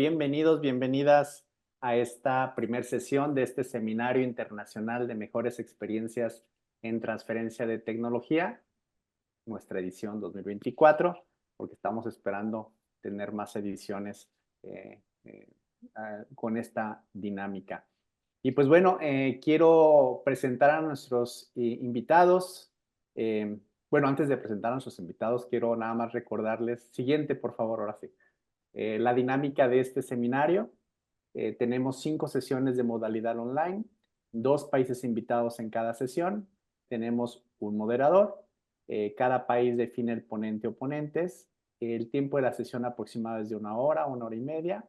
Bienvenidos, bienvenidas a esta primer sesión de este Seminario Internacional de Mejores Experiencias en Transferencia de Tecnología, nuestra edición 2024, porque estamos esperando tener más ediciones con esta dinámica. Y pues bueno, quiero presentar a nuestros invitados. Bueno, antes de presentar a nuestros invitados, quiero nada más recordarles, siguiente por favor, ahora sí. La dinámica de este seminario. Tenemos 5 sesiones de modalidad online, 2 países invitados en cada sesión, tenemos un moderador, cada país define el ponente o ponentes, el tiempo de la sesión aproximado es de 1 hora y media,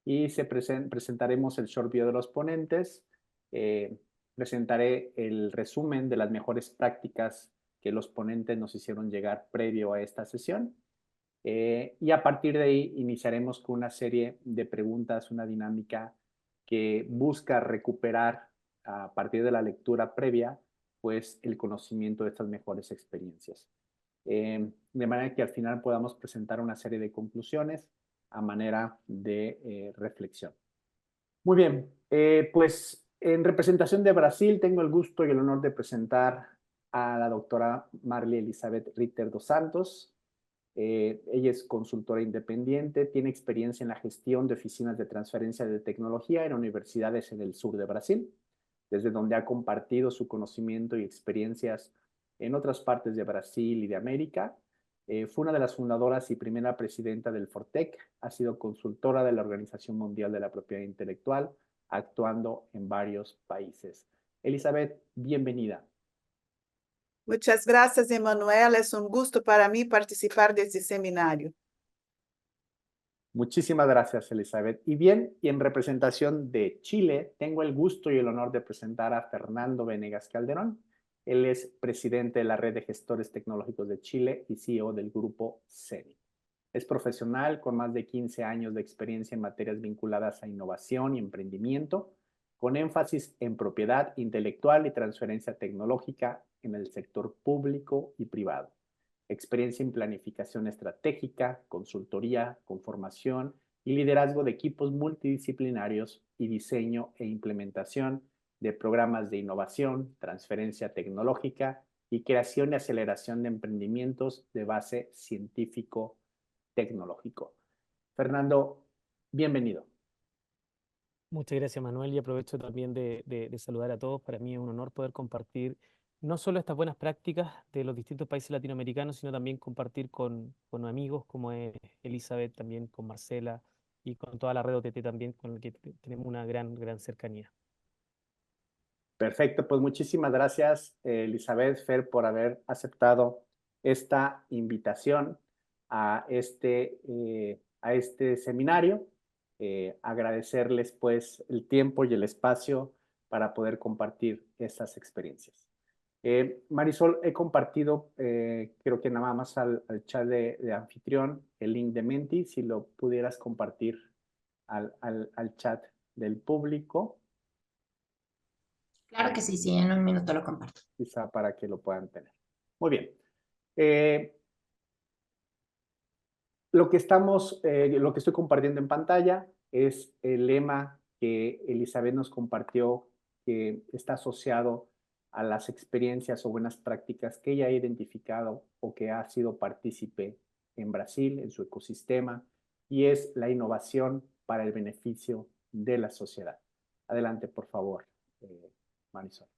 y presentaremos el short video de los ponentes, presentaré el resumen de las mejores prácticas que los ponentes nos hicieron llegar previo a esta sesión. Y a partir de ahí iniciaremos con una serie de preguntas, una dinámica que busca recuperar a partir de la lectura previa, pues el conocimiento de estas mejores experiencias. De manera que al final podamos presentar una serie de conclusiones a manera de reflexión. Muy bien, pues en representación de Brasil tengo el gusto y el honor de presentar a la doctora Marli Elizabeth Ritter dos Santos. Ella es consultora independiente, tiene experiencia en la gestión de oficinas de transferencia de tecnología en universidades en el sur de Brasil, desde donde ha compartido su conocimiento y experiencias en otras partes de Brasil y de América. Fue una de las fundadoras y primera presidenta del Fortec, ha sido consultora de la Organización Mundial de la Propiedad Intelectual, actuando en varios países. Elizabeth, bienvenida. Muchas gracias, Emanuel. Es un gusto para mí participar de este seminario. Muchísimas gracias, Elizabeth. Y bien, y en representación de Chile, tengo el gusto y el honor de presentar a Fernando Venegas Calderón. Él es presidente de la Red de Gestores Tecnológicos de Chile y CEO del grupo CENI. Es profesional con más de 15 años de experiencia en materias vinculadas a innovación y emprendimiento, con énfasis en propiedad intelectual y transferencia tecnológica en el sector público y privado. Experiencia en planificación estratégica, consultoría, conformación y liderazgo de equipos multidisciplinarios y diseño e implementación de programas de innovación, transferencia tecnológica y creación y aceleración de emprendimientos de base científico-tecnológico. Fernando, bienvenido. Muchas gracias, Manuel, y aprovecho también de saludar a todos. Para mí es un honor poder compartir no solo estas buenas prácticas de los distintos países latinoamericanos, sino también compartir con amigos como es Elizabeth, también con Marcela y con toda la red OTT también, con la que tenemos una gran cercanía. Perfecto, pues muchísimas gracias, Elizabeth, Fer, por haber aceptado esta invitación a este seminario. Agradecerles pues el tiempo y el espacio para poder compartir estas experiencias. Marisol, he compartido, creo que nada más al chat de anfitrión, el link de Menti, si lo pudieras compartir al chat del público. Claro que sí, en un minuto lo comparto. Quizá para que lo puedan tener. Muy bien. Lo que estoy compartiendo en pantalla es el lema que Elizabeth nos compartió, que está asociado a las experiencias o buenas prácticas que ella ha identificado o que ha sido partícipe en Brasil, en su ecosistema, y es la innovación para el beneficio de la sociedad. Adelante, por favor, Marisol.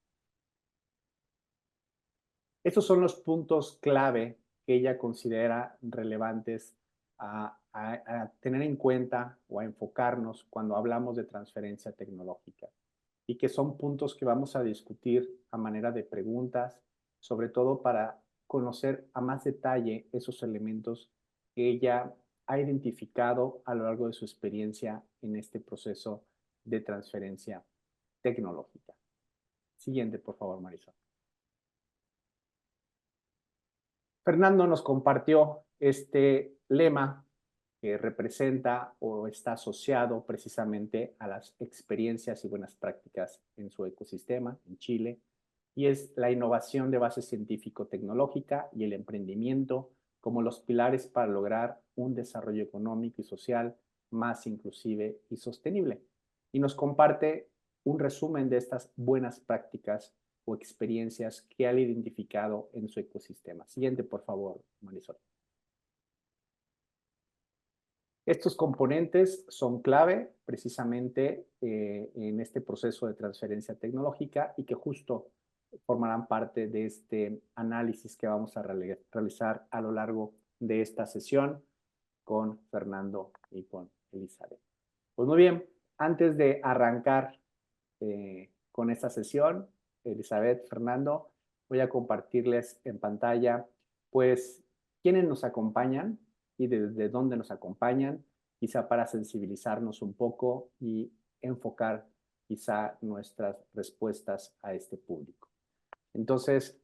Estos son los puntos clave que ella considera relevantes a tener en cuenta o a enfocarnos cuando hablamos de transferencia tecnológica, y que son puntos que vamos a discutir a manera de preguntas, sobre todo para conocer a más detalle esos elementos que ella ha identificado a lo largo de su experiencia en este proceso de transferencia tecnológica. Siguiente, por favor, Marisol. Fernando nos compartió este lema que representa o está asociado precisamente a las experiencias y buenas prácticas en su ecosistema en Chile, y es la innovación de base científico-tecnológica y el emprendimiento como los pilares para lograr un desarrollo económico y social más inclusive y sostenible. Y nos comparte un resumen de estas buenas prácticas o experiencias que han identificado en su ecosistema. Siguiente, por favor, Marisol. Estos componentes son clave precisamente en este proceso de transferencia tecnológica y que justo formarán parte de este análisis que vamos a realizar a lo largo de esta sesión con Fernando y con Elizabeth. Pues muy bien, antes de arrancar con esta sesión, Elizabeth, Fernando, voy a compartirles en pantalla, pues, quiénes nos acompañan y desde dónde nos acompañan, quizá para sensibilizarnos un poco y enfocar quizá nuestras respuestas a este público. Entonces,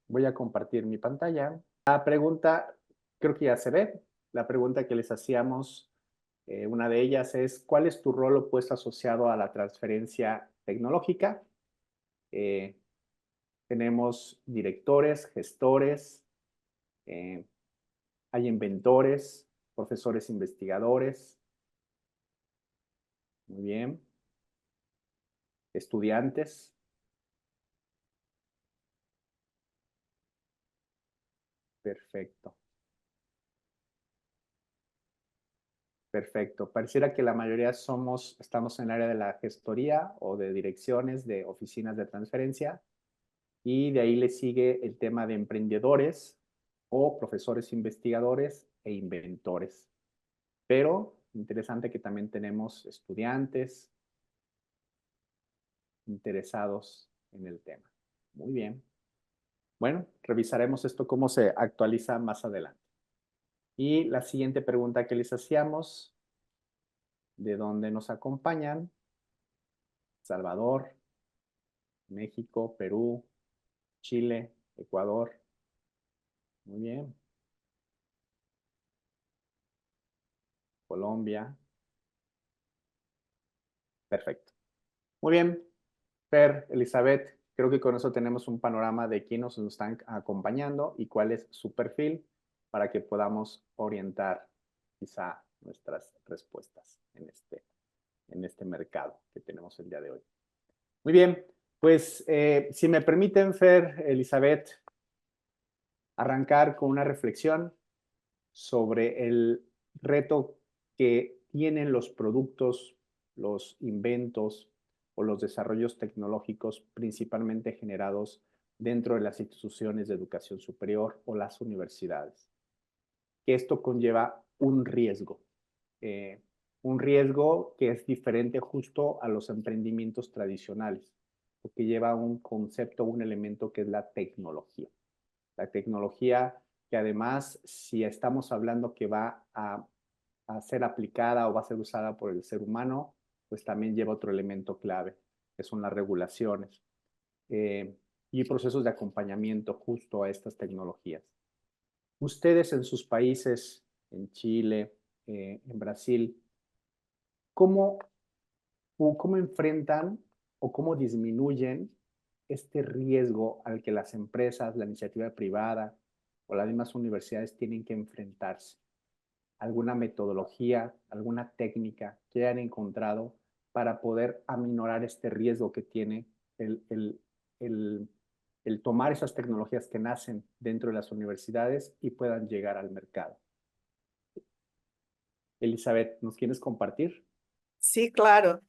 voy a compartir mi pantalla. La pregunta, creo que ya se ve, la pregunta que les hacíamos, una de ellas es, ¿cuál es tu rol opuesto asociado a la transferencia tecnológica? Tenemos directores, gestores, hay inventores, profesores investigadores, muy bien, estudiantes, perfecto. Perfecto. Pareciera que la mayoría estamos en el área de la gestoría o de direcciones de oficinas de transferencia y de ahí le sigue el tema de emprendedores o profesores investigadores e inventores. Pero interesante que también tenemos estudiantes interesados en el tema. Muy bien. Bueno, revisaremos esto cómo se actualiza más adelante. Y la siguiente pregunta que les hacíamos, ¿de dónde nos acompañan? Salvador, México, Perú, Chile, Ecuador. Muy bien. Colombia. Perfecto. Muy bien. Fer, Elizabeth, creo que con eso tenemos un panorama de quiénes nos están acompañando y cuál es su perfil para que podamos orientar quizá nuestras respuestas en este mercado que tenemos el día de hoy. Muy bien, pues si me permiten, Fer, Elizabeth, arrancar con una reflexión sobre el reto que tienen los productos, los inventos o los desarrollos tecnológicos principalmente generados dentro de las instituciones de educación superior o las universidades. Que esto conlleva un riesgo que es diferente justo a los emprendimientos tradicionales, porque lleva un concepto, un elemento que es la tecnología. La tecnología que además, si estamos hablando que va a ser aplicada o va a ser usada por el ser humano, pues también lleva otro elemento clave, que son las regulaciones y procesos de acompañamiento justo a estas tecnologías. Ustedes en sus países, en Chile, en Brasil, ¿cómo enfrentan o cómo disminuyen este riesgo al que las empresas, la iniciativa privada o las mismas universidades tienen que enfrentarse? ¿Alguna metodología, alguna técnica que hayan encontrado para poder aminorar este riesgo que tiene el tomar esas tecnologías que nacen dentro de las universidades y puedan llegar al mercado? Elizabeth, ¿nos quieres compartir? Sí, claro.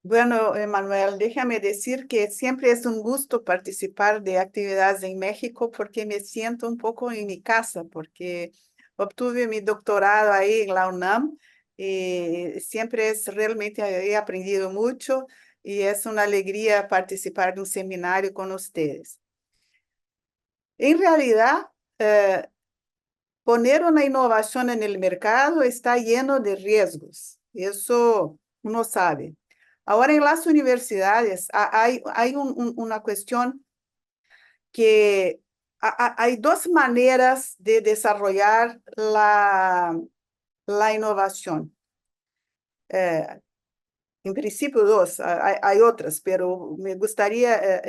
Bueno, Emanuel, déjame decir que siempre es un gusto participar de actividades en México porque me siento un poco en mi casa, porque obtuve mi doctorado ahí en la UNAM y siempre realmente he aprendido mucho y es una alegría participar de un seminario con ustedes. En realidad, poner una innovación en el mercado está lleno de riesgos, eso uno sabe. Ahora, en las universidades hay una cuestión que hay dos maneras de desarrollar la innovación. En principio, dos, hay otras, pero me gustaría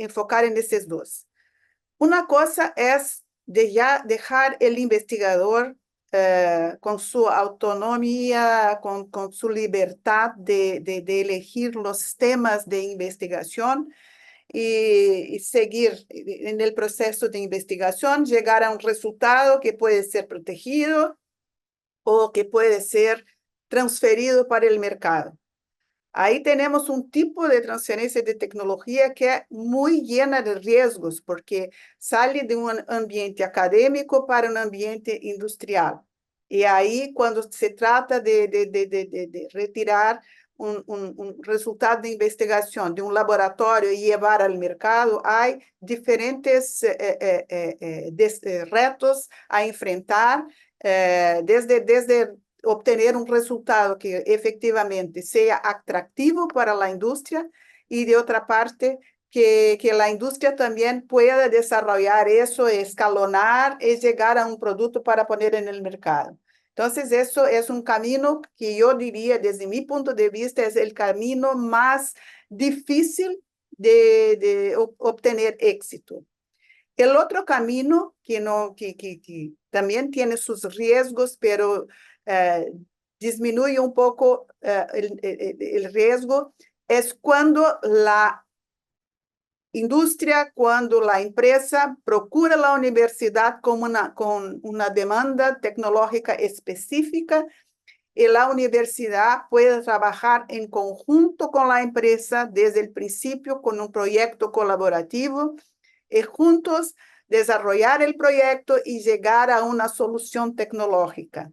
enfocar en esas dos. Una cosa es de ya dejar el investigador con su autonomía, con su libertad de elegir los temas de investigación y seguir en el proceso de investigación, llegar a un resultado que puede ser protegido o que puede ser transferido para el mercado. Ahí tenemos un tipo de transferencia de tecnología que es muy llena de riesgos, porque sale de un ambiente académico para un ambiente industrial. Y ahí, cuando se trata de retirar un resultado de investigación de un laboratorio y llevar al mercado, hay diferentes retos a enfrentar, desde obtener un resultado que efectivamente sea atractivo para la industria y de otra parte que la industria también pueda desarrollar eso, escalonar y llegar a un producto para poner en el mercado. Entonces, eso es un camino que yo diría, desde mi punto de vista, es el camino más difícil de obtener éxito. El otro camino que también tiene sus riesgos, pero disminuye un poco el riesgo, es cuando la industria, cuando la empresa procura la universidad con una demanda tecnológica específica y la universidad puede trabajar en conjunto con la empresa desde el principio con un proyecto colaborativo y juntos desarrollar el proyecto y llegar a una solución tecnológica.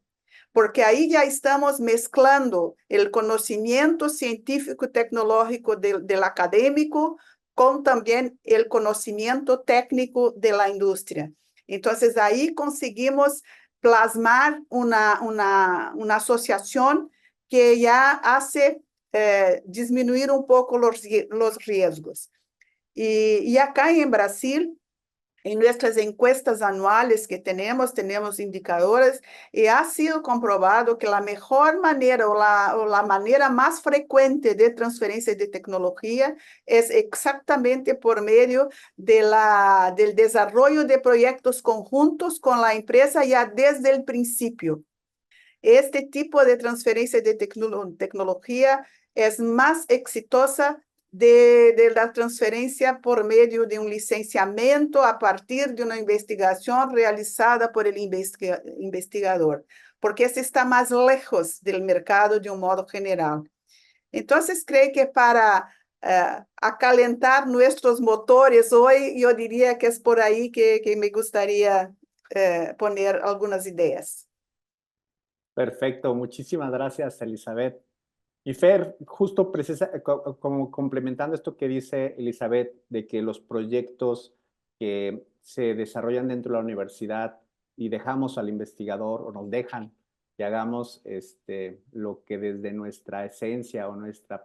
Porque ahí ya estamos mezclando el conocimiento científico y tecnológico del académico con también el conocimiento técnico de la industria. Entonces, ahí conseguimos plasmar una asociación que ya hace disminuir un poco los riesgos. Y acá en Brasil, en nuestras encuestas anuales que tenemos indicadores y ha sido comprobado que la mejor manera o la manera más frecuente de transferencia de tecnología es exactamente por medio del desarrollo de proyectos conjuntos con la empresa ya desde el principio. Este tipo de transferencia de tecnología es más exitosa de la transferencia por medio de un licenciamiento a partir de una investigación realizada por el investigador, porque ese está más lejos del mercado de un modo general. Entonces, creo que para acalentar nuestros motores hoy, yo diría que es por ahí que me gustaría poner algunas ideas. Perfecto, muchísimas gracias, Elizabeth. Y Fer, justo como complementando esto que dice Elizabeth, de que los proyectos que se desarrollan dentro de la universidad y dejamos al investigador o nos dejan que hagamos lo que desde nuestra esencia o nuestro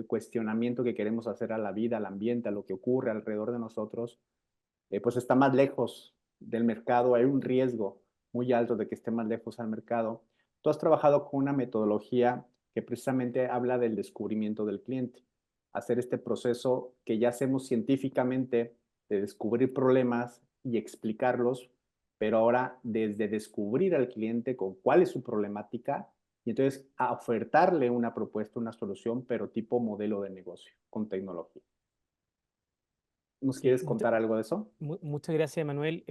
cuestionamiento que queremos hacer a la vida, al ambiente, a lo que ocurre alrededor de nosotros, pues está más lejos del mercado, hay un riesgo muy alto de que esté más lejos al mercado. Tú has trabajado con una metodología que precisamente habla del descubrimiento del cliente, hacer este proceso que ya hacemos científicamente de descubrir problemas y explicarlos, pero ahora desde descubrir al cliente con cuál es su problemática y entonces a ofertarle una propuesta, una solución, pero tipo modelo de negocio con tecnología. ¿Nos Sí, quieres contar algo de eso? muchas gracias, Manuel.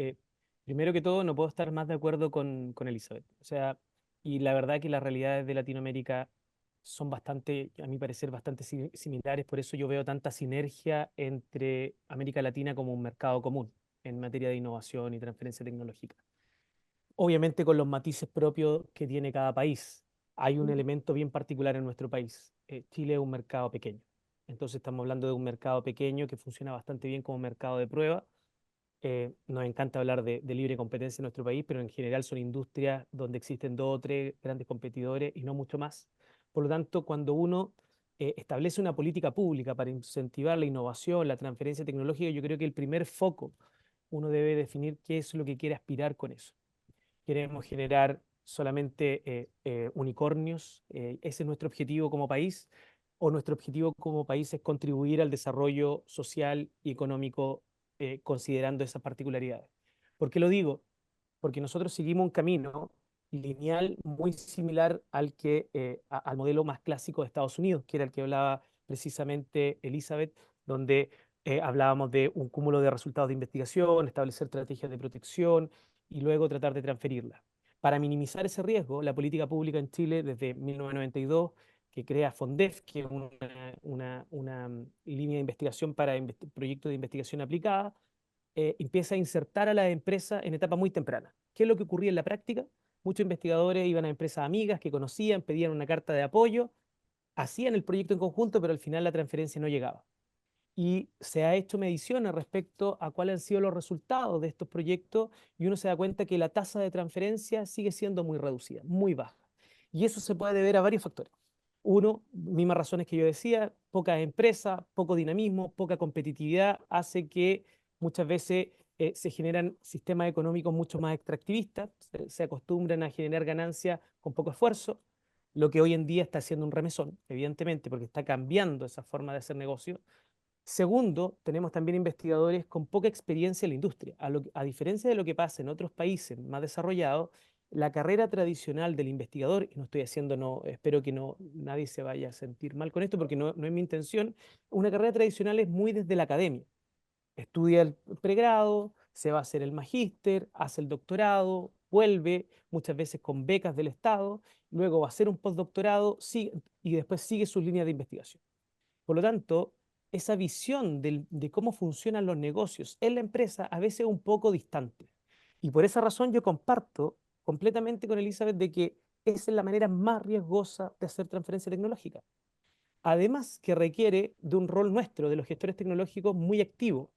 Primero que todo, no puedo estar más de acuerdo con Elizabeth. O sea, y la verdad que las realidades de Latinoamérica son bastante, a mi parecer, bastante similares. Por eso yo veo tanta sinergia entre América Latina como un mercado común en materia de innovación y transferencia tecnológica. Obviamente con los matices propios que tiene cada país. Hay un elemento bien particular en nuestro país. Chile es un mercado pequeño. Entonces estamos hablando de un mercado pequeño que funciona bastante bien como mercado de prueba. Nos encanta hablar de libre competencia en nuestro país, pero en general son industrias donde existen 2 o 3 grandes competidores y no mucho más. Por lo tanto, cuando uno establece una política pública para incentivar la innovación, la transferencia tecnológica, yo creo que el primer foco uno debe definir qué es lo que quiere aspirar con eso. Queremos generar solamente unicornios, ese es nuestro objetivo como país, o nuestro objetivo como país es contribuir al desarrollo social y económico considerando esas particularidades. ¿Por qué lo digo? Porque nosotros seguimos un camino lineal muy similar al modelo más clásico de Estados Unidos, que era el que hablaba precisamente Elizabeth, donde hablábamos de un cúmulo de resultados de investigación, establecer estrategias de protección y luego tratar de transferirlas. Para minimizar ese riesgo, la política pública en Chile desde 1992, que crea FONDEF, que es una línea de investigación para proyectos de investigación aplicada, empieza a insertar a las empresas en etapa muy temprana. ¿Qué es lo que ocurría en la práctica? Muchos investigadores iban a empresas amigas que conocían, pedían una carta de apoyo, hacían el proyecto en conjunto, pero al final la transferencia no llegaba. Y se ha hecho mediciones respecto a cuáles han sido los resultados de estos proyectos y uno se da cuenta que la tasa de transferencia sigue siendo muy reducida, muy baja. Y eso se puede deber a varios factores. Uno, mismas razones que yo decía, pocas empresas, poco dinamismo, poca competitividad, hace que muchas veces se generan sistemas económicos mucho más extractivistas, se acostumbran a generar ganancias con poco esfuerzo, lo que hoy en día está haciendo un remesón, evidentemente, porque está cambiando esa forma de hacer negocio. Segundo, tenemos también investigadores con poca experiencia en la industria. A diferencia de lo que pasa en otros países más desarrollados, la carrera tradicional del investigador, y no estoy haciendo, no, espero que no, nadie se vaya a sentir mal con esto porque no es mi intención, una carrera tradicional es muy desde la academia. Estudia el pregrado, se va a hacer el magíster, hace el doctorado, vuelve, muchas veces con becas del Estado, luego va a hacer un postdoctorado y después sigue sus líneas de investigación. Por lo tanto, esa visión de cómo funcionan los negocios en la empresa a veces es un poco distante. Y por esa razón yo comparto completamente con Elizabeth de que esa es la manera más riesgosa de hacer transferencia tecnológica. Además que requiere de un rol nuestro, de los gestores tecnológicos, muy activo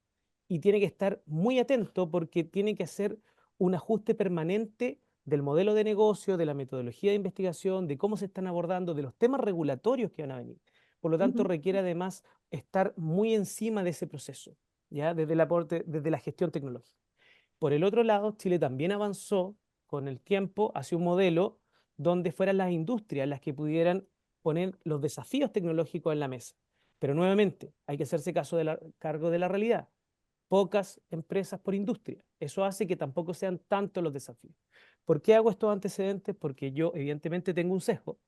y tiene que estar muy atento porque tiene que hacer un ajuste permanente del modelo de negocio, de la metodología de investigación, de cómo se están abordando, de los temas regulatorios que van a venir. Por lo tanto, Ujú. requiere además estar muy encima de ese proceso, ¿ya? Desde el aporte, desde la gestión tecnológica. Por el otro lado, Chile también avanzó con el tiempo hacia un modelo donde fueran las industrias las que pudieran poner los desafíos tecnológicos en la mesa. Pero nuevamente, hay que hacerse cargo de la realidad. Pocas empresas por industria. Eso hace que tampoco sean tantos los desafíos. ¿Por qué hago estos antecedentes? Porque yo evidentemente tengo un sesgo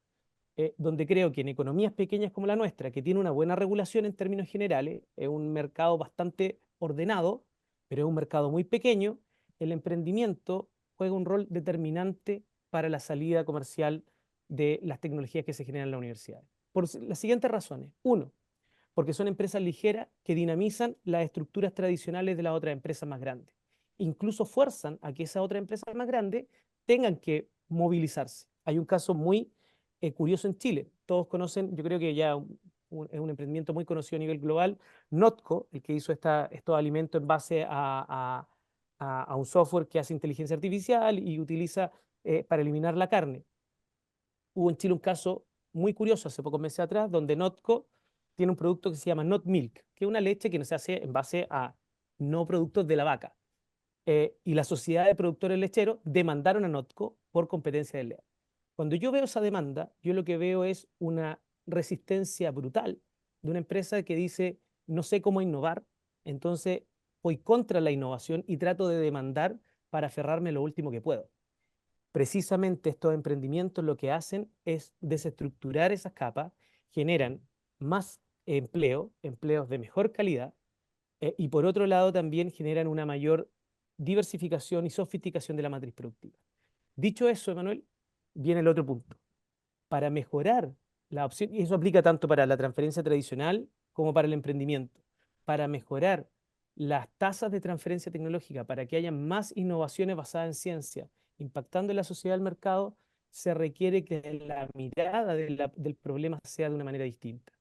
donde creo que en economías pequeñas como la nuestra, que tiene una buena regulación en términos generales, es un mercado bastante ordenado, pero es un mercado muy pequeño, el emprendimiento juega un rol determinante para la salida comercial de las tecnologías que se generan en la universidad. Por las siguientes razones. Uno, porque son empresas ligeras que dinamizan las estructuras tradicionales de las otras empresas más grandes. Incluso fuerzan a que esas otras empresas más grandes tengan que movilizarse. Hay un caso muy curioso en Chile. Todos conocen, yo creo que ya es un emprendimiento muy conocido a nivel global, Notco, el que hizo estos alimentos en base a un software que hace inteligencia artificial y utiliza para eliminar la carne. Hubo en Chile un caso muy curioso hace pocos meses atrás, donde Notco tiene un producto que se llama Not Milk, que es una leche que no se hace en base a no productos de la vaca. Y la sociedad de productores lecheros demandaron a Notco por competencia desleal. Cuando yo veo esa demanda, yo lo que veo es una resistencia brutal de una empresa que dice, no sé cómo innovar, entonces voy contra la innovación y trato de demandar para aferrarme lo último que puedo. Precisamente estos emprendimientos lo que hacen es desestructurar esas capas, generan más empleo, empleos de mejor calidad, y por otro lado también generan una mayor diversificación y sofisticación de la matriz productiva. Dicho eso, Emanuel, viene el otro punto. Para mejorar la opción, y eso aplica tanto para la transferencia tradicional como para el emprendimiento, para mejorar las tasas de transferencia tecnológica, para que haya más innovaciones basadas en ciencia, impactando en la sociedad del mercado, se requiere que la mirada del problema sea de una manera distinta.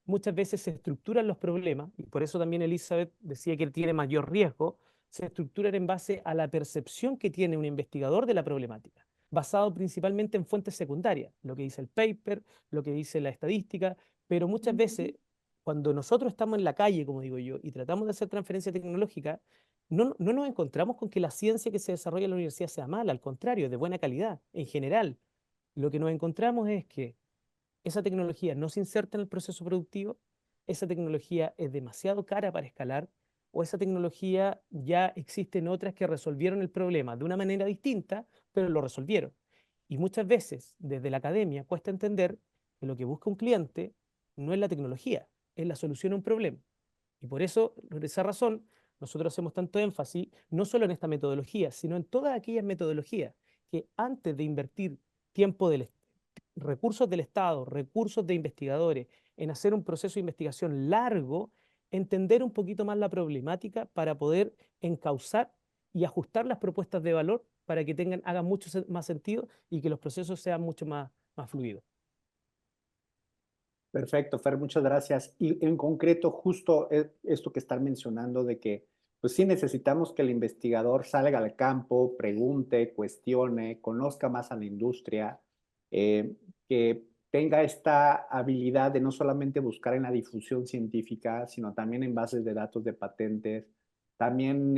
Muchas veces se estructuran los problemas, y por eso también Elizabeth decía que tiene mayor riesgo, se estructuran en base a la percepción que tiene un investigador de la problemática, basado principalmente en fuentes secundarias, lo que dice el paper, lo que dice la estadística, pero muchas veces cuando nosotros estamos en la calle, como digo yo, y tratamos de hacer transferencia tecnológica, no nos encontramos con que la ciencia que se desarrolla en la universidad sea mala, al contrario, es de buena calidad en general. Lo que nos encontramos es que esa tecnología no se inserta en el proceso productivo, esa tecnología es demasiado cara para escalar, o esa tecnología ya existen otras que resolvieron el problema de una manera distinta, pero lo resolvieron. Y muchas veces, desde la academia, cuesta entender que lo que busca un cliente no es la tecnología, es la solución a un problema. Y por eso, por esa razón, nosotros hacemos tanto énfasis, no solo en esta metodología, sino en todas aquellas metodologías que antes de invertir tiempo recursos del Estado, recursos de investigadores, en hacer un proceso de investigación largo, entender un poquito más la problemática para poder encauzar y ajustar las propuestas de valor para que hagan mucho más sentido y que los procesos sean mucho más fluidos. Perfecto, Fer, muchas gracias. Y en concreto, justo esto que están mencionando de que, pues sí necesitamos que el investigador salga al campo, pregunte, cuestione, conozca más a la industria, que tenga esta habilidad de no solamente buscar en la difusión científica, sino también en bases de datos de patentes, también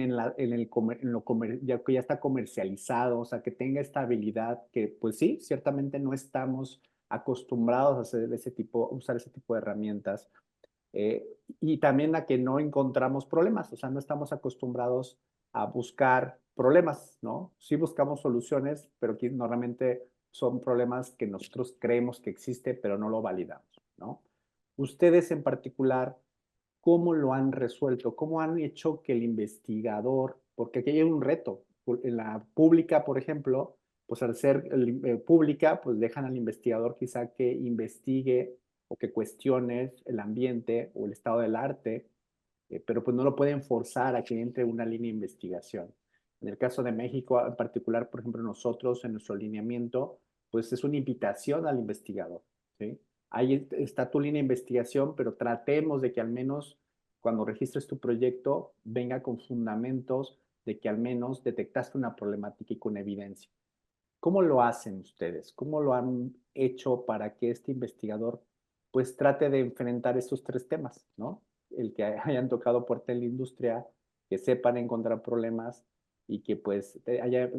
ya que ya está comercializado, o sea, que tenga esta habilidad que, pues sí, ciertamente no estamos acostumbrados a usar ese tipo de herramientas. Y también a que no encontramos problemas, o sea, no estamos acostumbrados a buscar problemas, ¿no? Sí buscamos soluciones, pero que normalmente son problemas que nosotros creemos que existe, pero no lo validamos, ¿no? Ustedes en particular, ¿cómo lo han resuelto? ¿Cómo han hecho que el investigador, porque aquí hay un reto, en la pública, por ejemplo, pues al ser pública, pues dejan al investigador quizá que investigue o que cuestione el ambiente o el estado del arte, pero pues no lo pueden forzar a que entre una línea de investigación. En el caso de México, en particular, por ejemplo, nosotros en nuestro lineamiento, pues es una invitación al investigador, ¿sí? Ahí está tu línea de investigación, pero tratemos de que al menos cuando registres tu proyecto venga con fundamentos de que al menos detectaste una problemática y con evidencia. ¿Cómo lo hacen ustedes? ¿Cómo lo han hecho para que este investigador pues trate de enfrentar estos tres temas, ¿no? El que hayan tocado puerta en la industria, que sepan encontrar problemas y que pues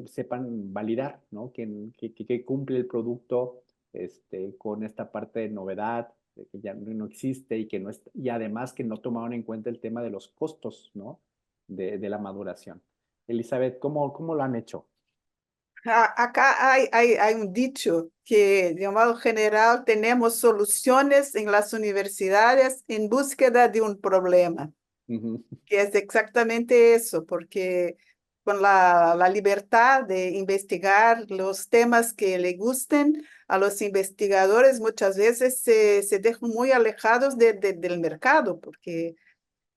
sepan validar, ¿no? Que cumple el producto con esta parte de novedad, de que ya no existe y que no es, y además que no tomaron en cuenta el tema de los costos, ¿no? De la maduración. Elizabeth, ¿cómo lo han hecho? Acá hay un dicho que, de modo general, tenemos soluciones en las universidades en búsqueda de un problema, Ujú. que es exactamente eso, porque con la libertad de investigar los temas que le gusten a los investigadores, muchas veces se dejan muy alejados del mercado, porque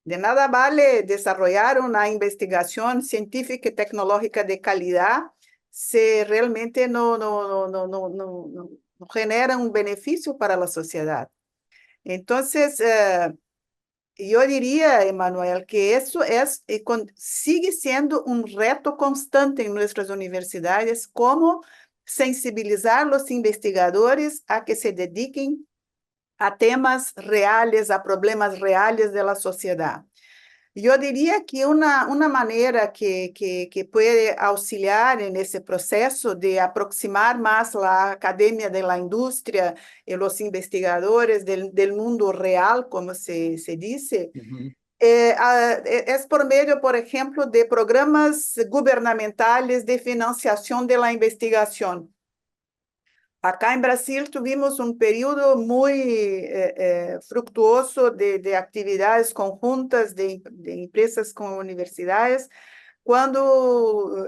de nada vale desarrollar una investigación científica y tecnológica de calidad si realmente no genera un beneficio para la sociedad. Entonces, yo diría, Emanuel, que eso sigue siendo un reto constante en nuestras universidades, cómo sensibilizar a los investigadores a que se dediquen a temas reales, a problemas reales de la sociedad. Yo diría que una manera que puede auxiliar en ese proceso de aproximar más la academia de la industria y los investigadores del mundo real, como se dice, Ujú. es por medio, por ejemplo, de programas gubernamentales de financiación de la investigación. Acá en Brasil tuvimos un periodo muy fructuoso de actividades conjuntas de empresas con universidades, cuando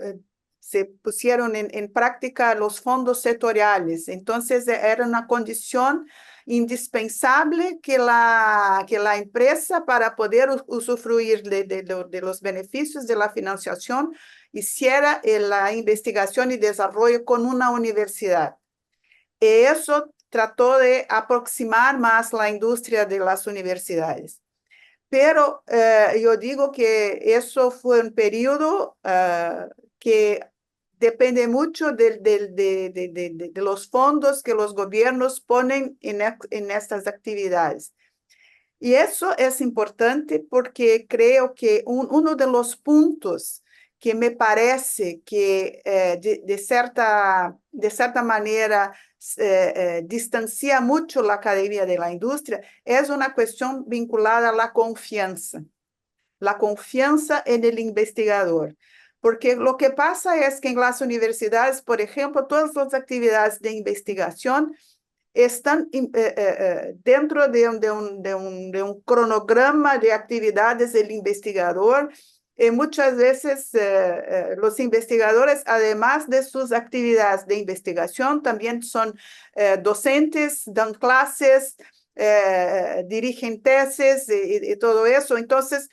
se pusieron en práctica los fondos sectoriales. Entonces, era una condición indispensable que la empresa, para poder usufruir de los beneficios de la financiación, hiciera la investigación y desarrollo con una universidad. Eso trató de aproximar más la industria de las universidades. Pero yo digo que eso fue un periodo que depende mucho de los fondos que los gobiernos ponen en estas actividades. Y eso es importante porque creo que uno de los puntos que me parece que de cierta manera distancia mucho la academia de la industria es una cuestión vinculada a la confianza en el investigador. Porque lo que pasa es que en las universidades, por ejemplo, todas las actividades de investigación están dentro de un cronograma de actividades del investigador. Muchas veces los investigadores, además de sus actividades de investigación, también son docentes, dan clases, dirigen tesis y todo eso. Entonces,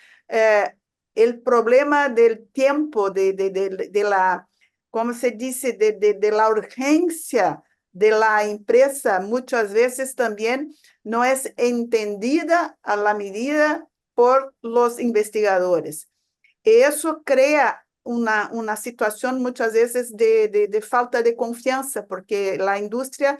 el problema del tiempo, de la, ¿cómo se dice?, de la urgencia de la empresa muchas veces también no es entendida a la medida por los investigadores. Y eso crea una situación muchas veces de falta de confianza, porque la industria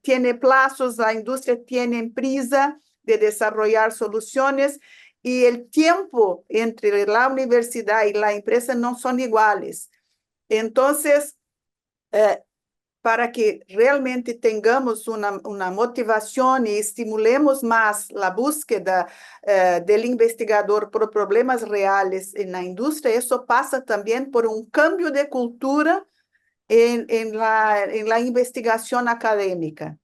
tiene plazos, la industria tiene prisa de desarrollar soluciones y el tiempo entre la universidad y la empresa no son iguales. Entonces, para que realmente tengamos una motivación y estimulemos más la búsqueda del investigador por problemas reales en la industria, eso pasa también por un cambio de cultura en la investigación académica.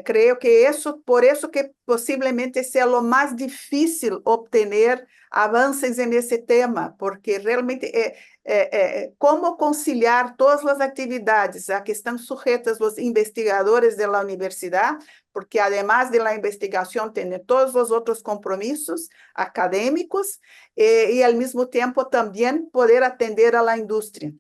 Creo que eso, por eso que posiblemente sea lo más difícil obtener avances en ese tema, porque realmente cómo conciliar todas las actividades a que están sujetas los investigadores de la universidad, porque además de la investigación tienen todos los otros compromisos académicos y al mismo tiempo también poder atender a la industria.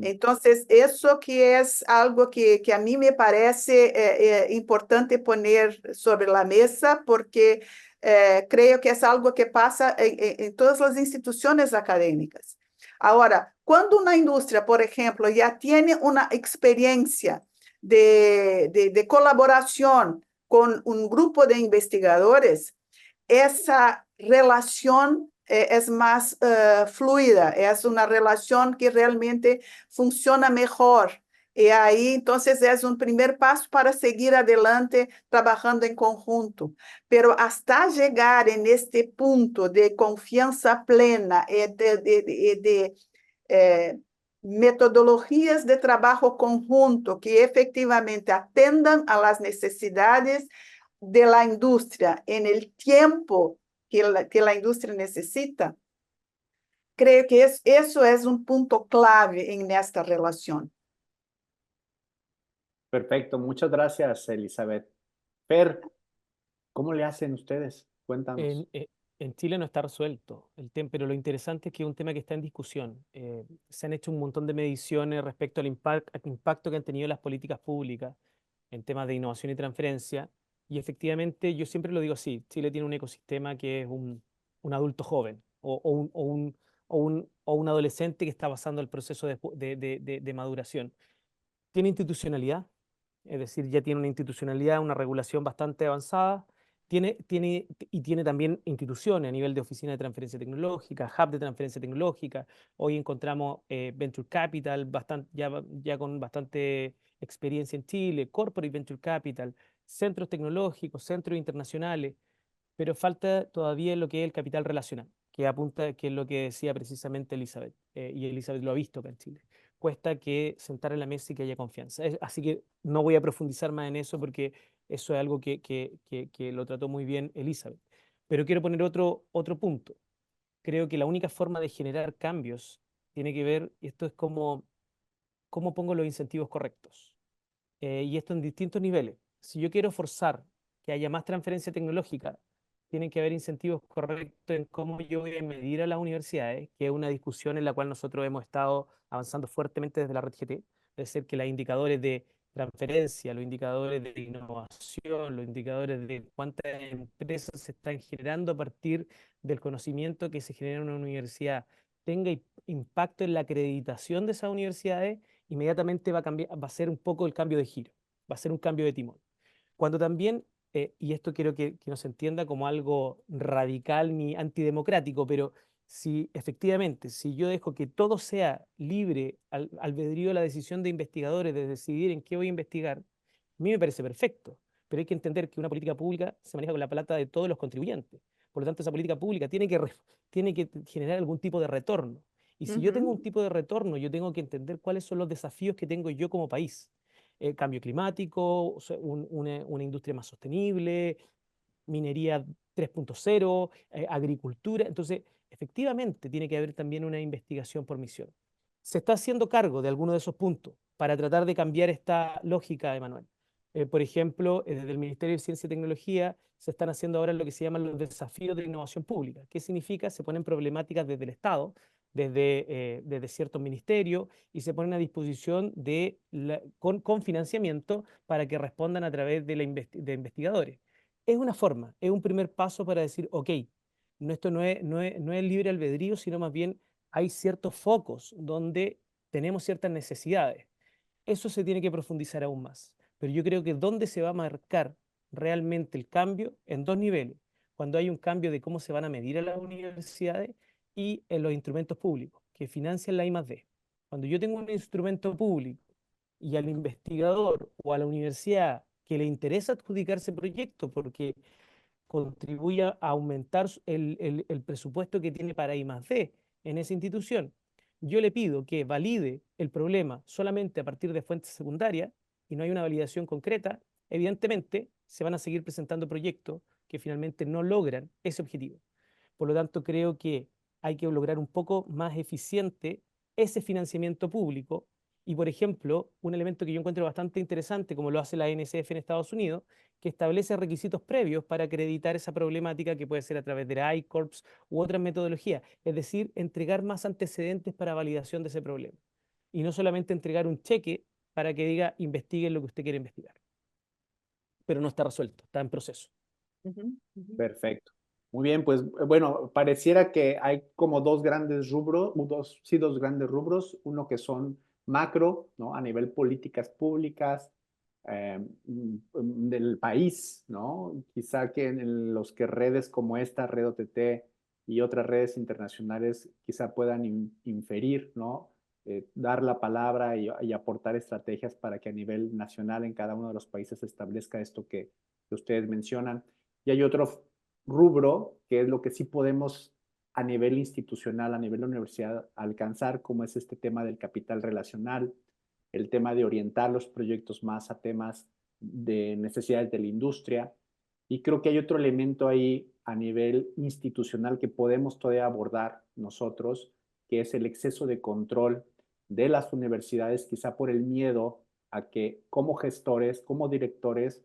Entonces, eso que es algo que a mí me parece importante poner sobre la mesa, porque creo que es algo que pasa en todas las instituciones académicas. Ahora, cuando una industria, por ejemplo, ya tiene una experiencia de colaboración con un grupo de investigadores, esa relación es más fluida, es una relación que realmente funciona mejor. Y ahí entonces es un primer paso para seguir adelante trabajando en conjunto. Pero hasta llegar en este punto de confianza plena, de metodologías de trabajo conjunto que efectivamente atendan a las necesidades de la industria en el tiempo que la industria necesita, creo que eso es un punto clave en esta relación. Perfecto, muchas gracias, Elizabeth. Per, ¿cómo le hacen ustedes? Cuéntanos. En Chile no está resuelto el tema, pero lo interesante es que es un tema que está en discusión. Se han hecho un montón de mediciones respecto al impacto que han tenido las políticas públicas en temas de innovación y transferencia. Y efectivamente, yo siempre lo digo así, Chile tiene un ecosistema que es un adulto joven o un adolescente que está pasando el proceso de maduración. Tiene institucionalidad, es decir, ya tiene una institucionalidad, una regulación bastante avanzada, tiene también instituciones a nivel de oficina de transferencia tecnológica, hub de transferencia tecnológica. Hoy encontramos Venture Capital ya con bastante experiencia en Chile, Corporate Venture Capital, centros tecnológicos, centros internacionales, pero falta todavía lo que es el capital relacional, que es lo que decía precisamente Elizabeth, y Elizabeth lo ha visto acá en Chile. Cuesta que sentar en la mesa y que haya confianza. Así que no voy a profundizar más en eso porque eso es algo que lo trató muy bien Elizabeth. Pero quiero poner otro punto. Creo que la única forma de generar cambios tiene que ver, y esto es cómo pongo los incentivos correctos. Y esto en distintos niveles. Si yo quiero forzar que haya más transferencia tecnológica, tienen que haber incentivos correctos en cómo yo voy a medir a las universidades, que es una discusión en la cual nosotros hemos estado avanzando fuertemente desde la Red GT. Es decir, que los indicadores de transferencia, los indicadores de innovación, los indicadores de cuántas empresas se están generando a partir del conocimiento que se genera en una universidad, tenga impacto en la acreditación de esas universidades, inmediatamente va a ser un poco el cambio de giro, va a ser un cambio de timón. Cuando también, y esto quiero que no se entienda como algo radical ni antidemocrático, pero si efectivamente, si yo dejo que todo sea libre al albedrío de la decisión de investigadores de decidir en qué voy a investigar, a mí me parece perfecto, pero hay que entender que una política pública se maneja con la plata de todos los contribuyentes. Por lo tanto, esa política pública tiene que generar algún tipo de retorno. Y si yo tengo un tipo de retorno, yo tengo que entender cuáles son los desafíos que tengo yo como país. Cambio climático, o sea, una industria más sostenible, minería 3.0, agricultura. Entonces, efectivamente, tiene que haber también una investigación por misión. Se está haciendo cargo de alguno de esos puntos para tratar de cambiar esta lógica, Emanuel. Por ejemplo, desde el Ministerio de Ciencia y Tecnología se están haciendo ahora lo que se llaman los desafíos de innovación pública. ¿Qué significa? Se ponen problemáticas desde el Estado, desde ciertos ministerios, y se ponen a disposición con financiamiento para que respondan a través de investigadores. Es una forma, es un primer paso para decir, ok, esto no es libre albedrío, sino más bien hay ciertos focos donde tenemos ciertas necesidades. Eso se tiene que profundizar aún más. Pero yo creo que donde se va a marcar realmente el cambio, en dos niveles. Cuando hay un cambio de cómo se van a medir a las universidades y en los instrumentos públicos que financian la I+D. Cuando yo tengo un instrumento público y al investigador o a la universidad que le interesa adjudicarse proyecto porque contribuye a aumentar el presupuesto que tiene para I+D en esa institución, yo le pido que valide el problema solamente a partir de fuentes secundarias y no hay una validación concreta, evidentemente se van a seguir presentando proyectos que finalmente no logran ese objetivo. Por lo tanto, creo que hay que lograr un poco más eficiente ese financiamiento público. Y, por ejemplo, un elemento que yo encuentro bastante interesante, como lo hace la NSF en Estados Unidos, que establece requisitos previos para acreditar esa problemática, que puede ser a través de la I-Corps u otras metodologías. Es decir, entregar más antecedentes para validación de ese problema. Y no solamente entregar un cheque para que diga, investiguen lo que usted quiere investigar. Pero no está resuelto, está en proceso. Perfecto. Muy bien, pues bueno, pareciera que hay como dos grandes rubros, dos grandes rubros, uno que son macro, ¿no? A nivel políticas públicas del país, ¿no? Quizá que en los que redes como esta, Red OTT y otras redes internacionales quizá puedan inferir, ¿no? Dar la palabra y aportar estrategias para que a nivel nacional en cada uno de los países se establezca esto que ustedes mencionan. Y hay otro rubro, que es lo que sí podemos a nivel institucional, a nivel de universidad, alcanzar, como es este tema del capital relacional, el tema de orientar los proyectos más a temas de necesidades de la industria. Y creo que hay otro elemento ahí a nivel institucional que podemos todavía abordar nosotros, que es el exceso de control de las universidades, quizá por el miedo a que como gestores, como directores,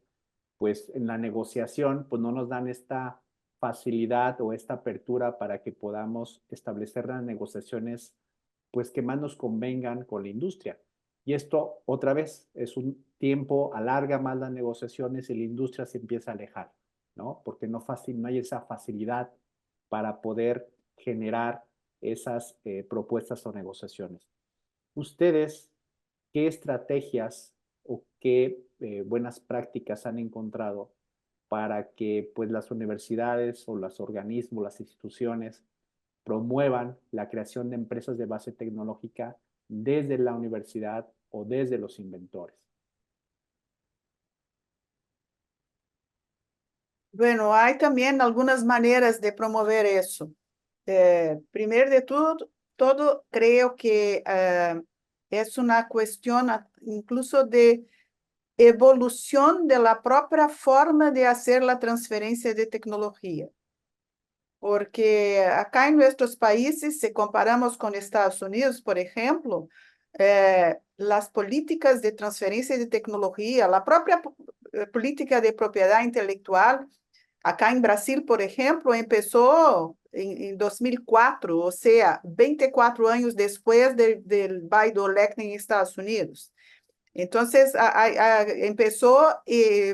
pues en la negociación, pues no nos dan esta facilidad o esta apertura para que podamos establecer las negociaciones, pues que más nos convengan con la industria. Y esto, otra vez, es un tiempo, alarga más las negociaciones y la industria se empieza a alejar, ¿no? Porque no hay esa facilidad para poder generar esas propuestas o negociaciones. Ustedes, ¿qué estrategias o qué buenas prácticas han encontrado para que pues, las universidades o los organismos, las instituciones promuevan la creación de empresas de base tecnológica desde la universidad o desde los inventores? Bueno, hay también algunas maneras de promover eso. Primero de todo, creo que es una cuestión incluso de evolución de la propia forma de hacer la transferencia de tecnología. Porque acá en nuestros países, si comparamos con Estados Unidos, por ejemplo, las políticas de transferencia de tecnología, la propia política de propiedad intelectual, acá en Brasil, por ejemplo, empezó en 2004, o sea, 24 años después del Bayh-Dole en Estados Unidos. Entonces, empezó,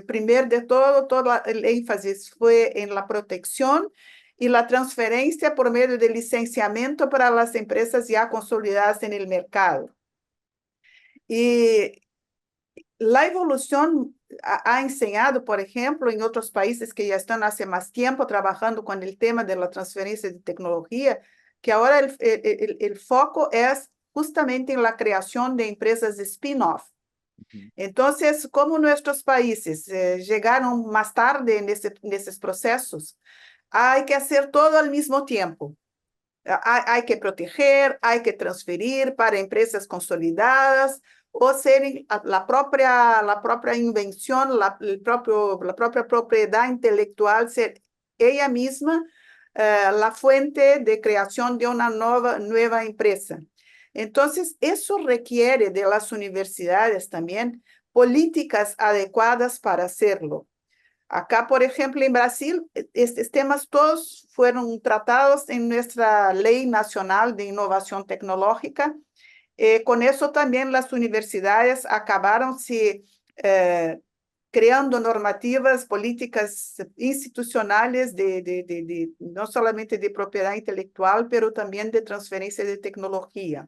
primero de todo el énfasis fue en la protección y la transferencia por medio de licenciamiento para las empresas ya consolidadas en el mercado. Y la evolución ha enseñado, por ejemplo, en otros países que ya están hace más tiempo trabajando con el tema de la transferencia de tecnología, que ahora el foco es justamente en la creación de empresas de spin-off. Entonces, como nuestros países llegaron más tarde en esos procesos, hay que hacer todo al mismo tiempo. Hay que proteger, hay que transferir para empresas consolidadas o ser la propia invención, la propia propiedad intelectual, ser ella misma la fuente de creación de una nueva empresa. Entonces, eso requiere de las universidades también políticas adecuadas para hacerlo. Acá, por ejemplo, en Brasil, estos temas todos fueron tratados en nuestra Ley Nacional de Innovación Tecnológica. Con eso también las universidades acabaron creando normativas, políticas institucionales no solamente de propiedad intelectual, pero también de transferencia de tecnología.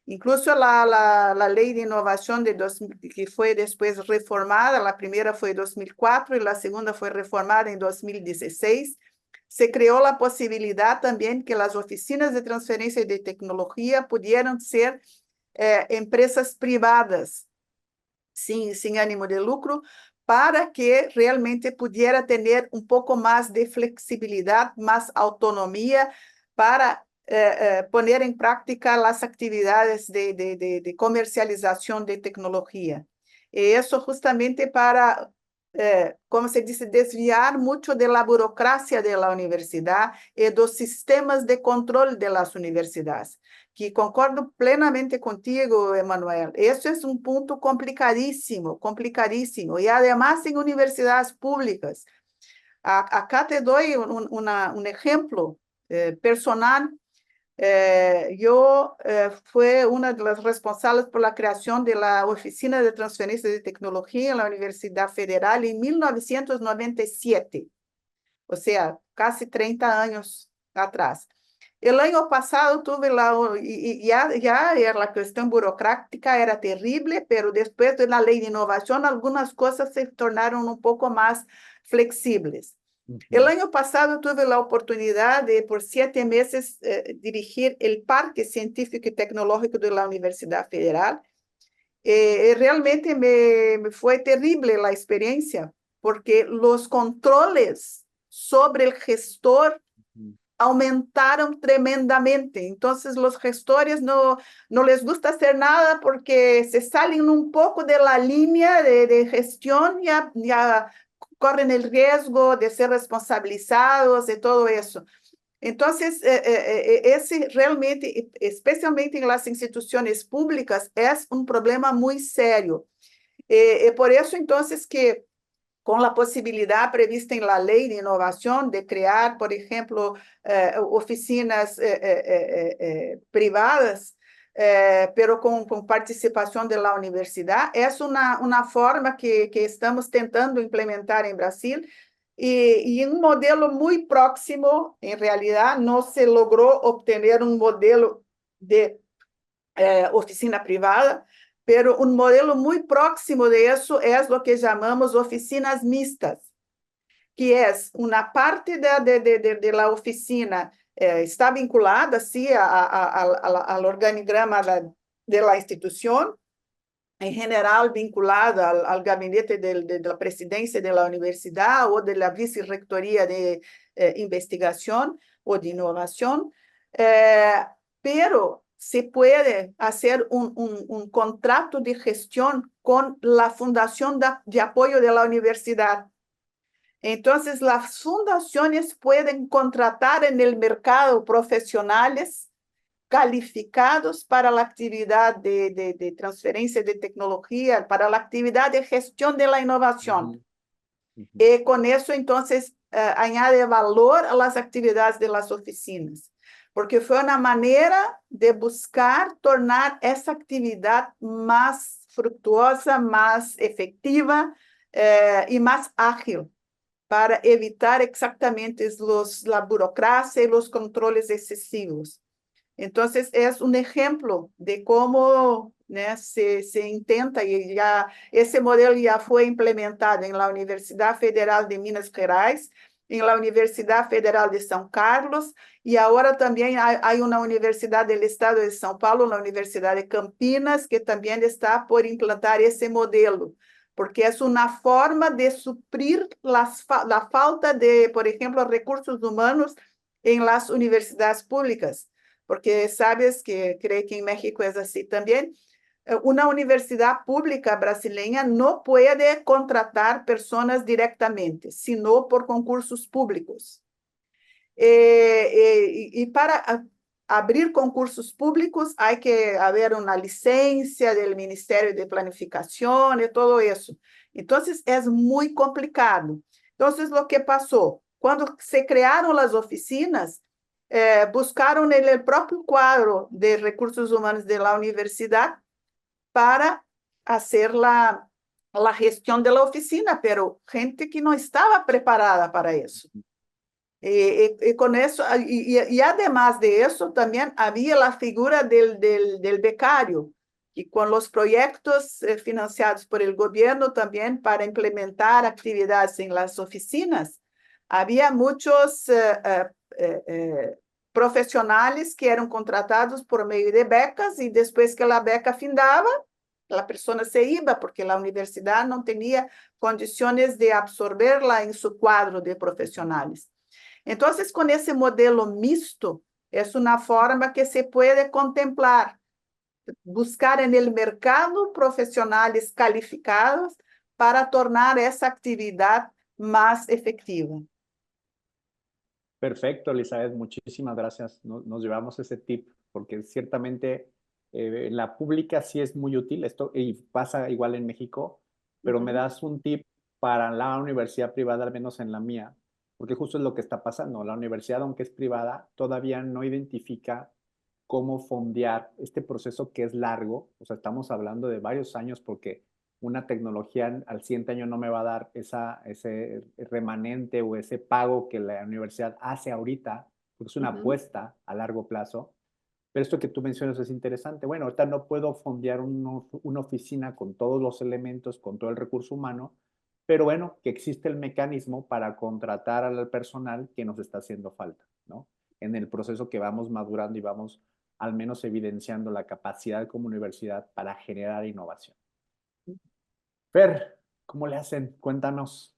Incluso la ley de innovación que fue después reformada, la primera fue en 2004 y la segunda fue reformada en 2016, se creó la posibilidad también que las oficinas de transferencia de tecnología pudieran ser empresas privadas, sin ánimo de lucro, para que realmente pudiera tener un poco más de flexibilidad, más autonomía para poner en práctica las actividades de comercialización de tecnología. Y eso justamente para, como se dice, desviar mucho de la burocracia de la universidad y de los sistemas de control de las universidades. Que concordo plenamente contigo, Emanuel. Eso es un punto complicadísimo, complicadísimo. Y además en universidades públicas. Acá te doy un ejemplo personal. Yo fui una de las responsables por la creación de la Oficina de Transferencia de Tecnología en la Universidad Federal en 1997, o sea, casi 30 años atrás. El año pasado tuve ya la cuestión burocrática era terrible, pero después de la ley de innovación algunas cosas se tornaron un poco más flexibles. El año pasado tuve la oportunidad de por 7 meses dirigir el Parque Científico y Tecnológico de la Universidad Federal. Realmente me fue terrible la experiencia, porque los controles sobre el gestor aumentaron tremendamente. Entonces, los gestores no les gusta hacer nada porque se salen un poco de la línea de gestión, ya corren el riesgo de ser responsabilizados de todo eso. Entonces, ese realmente, especialmente en las instituciones públicas, es un problema muy serio. Por eso, entonces, que con la posibilidad prevista en la ley de innovación de crear, por ejemplo, oficinas privadas, pero con participación de la universidad, es una forma que estamos tentando implementar en Brasil y en un modelo muy próximo, en realidad, no se logró obtener un modelo de oficina privada, pero un modelo muy próximo de eso es lo que llamamos oficinas mixtas, que es una parte de la oficina está vinculada sí, al organigrama de la institución, en general vinculada al gabinete de la presidencia de la universidad o de la vicerrectoría de investigación o de innovación, pero se puede hacer un contrato de gestión con la Fundación de Apoyo de la Universidad. Entonces, las fundaciones pueden contratar en el mercado profesionales calificados para la actividad de transferencia de tecnología, para la actividad de gestión de la innovación. Y con eso, entonces, añade valor a las actividades de las oficinas, porque fue una manera de buscar tornar esa actividad más fructuosa, más efectiva y más ágil, para evitar exactamente la burocracia y los controles excesivos. Entonces, es un ejemplo de cómo se intenta, y ya ese modelo ya fue implementado en la Universidad Federal de Minas Gerais, en la Universidad Federal de São Carlos, y ahora también hay una universidad del estado de São Paulo, la Universidad de Campinas, que también está por implantar ese modelo, porque es una forma de suplir la falta de, por ejemplo, recursos humanos en las universidades públicas, porque sabes que creo que en México es así también. Una universidad pública brasileña no puede contratar personas directamente, sino por concursos públicos. Y para abrir concursos públicos hay que haber una licencia del Ministerio de Planificación y todo eso. Entonces, es muy complicado. Entonces, lo que pasó, cuando se crearon las oficinas, buscaron en el propio cuadro de recursos humanos de la universidad para hacer la gestión de la oficina, pero gente que no estaba preparada para eso. Y con eso, y además de eso, también había la figura del becario, y con los proyectos financiados por el gobierno también para implementar actividades en las oficinas, había muchos profesionales que eran contratados por medio de becas, y después que la beca findaba, la persona se iba porque la universidad no tenía condiciones de absorberla en su cuadro de profesionales. Entonces, con ese modelo mixto, es una forma que se puede contemplar, buscar en el mercado profesionales calificados para tornar esa actividad más efectiva. Perfecto, Elizabeth, muchísimas gracias. Nos llevamos ese tip porque ciertamente en la pública sí es muy útil esto y pasa igual en México, pero me das un tip para la universidad privada, al menos en la mía, porque justo es lo que está pasando. La universidad, aunque es privada, todavía no identifica cómo fondear este proceso que es largo. O sea, estamos hablando de varios años porque una tecnología al siguiente año no me va a dar ese remanente o ese pago que la universidad hace ahorita, porque es una apuesta a largo plazo. Pero esto que tú mencionas es interesante. Bueno, ahorita no puedo fondear una oficina con todos los elementos, con todo el recurso humano, pero bueno, que existe el mecanismo para contratar al personal que nos está haciendo falta, ¿no? En el proceso que vamos madurando y vamos al menos evidenciando la capacidad como universidad para generar innovación. Fer, ¿cómo le hacen? Cuéntanos.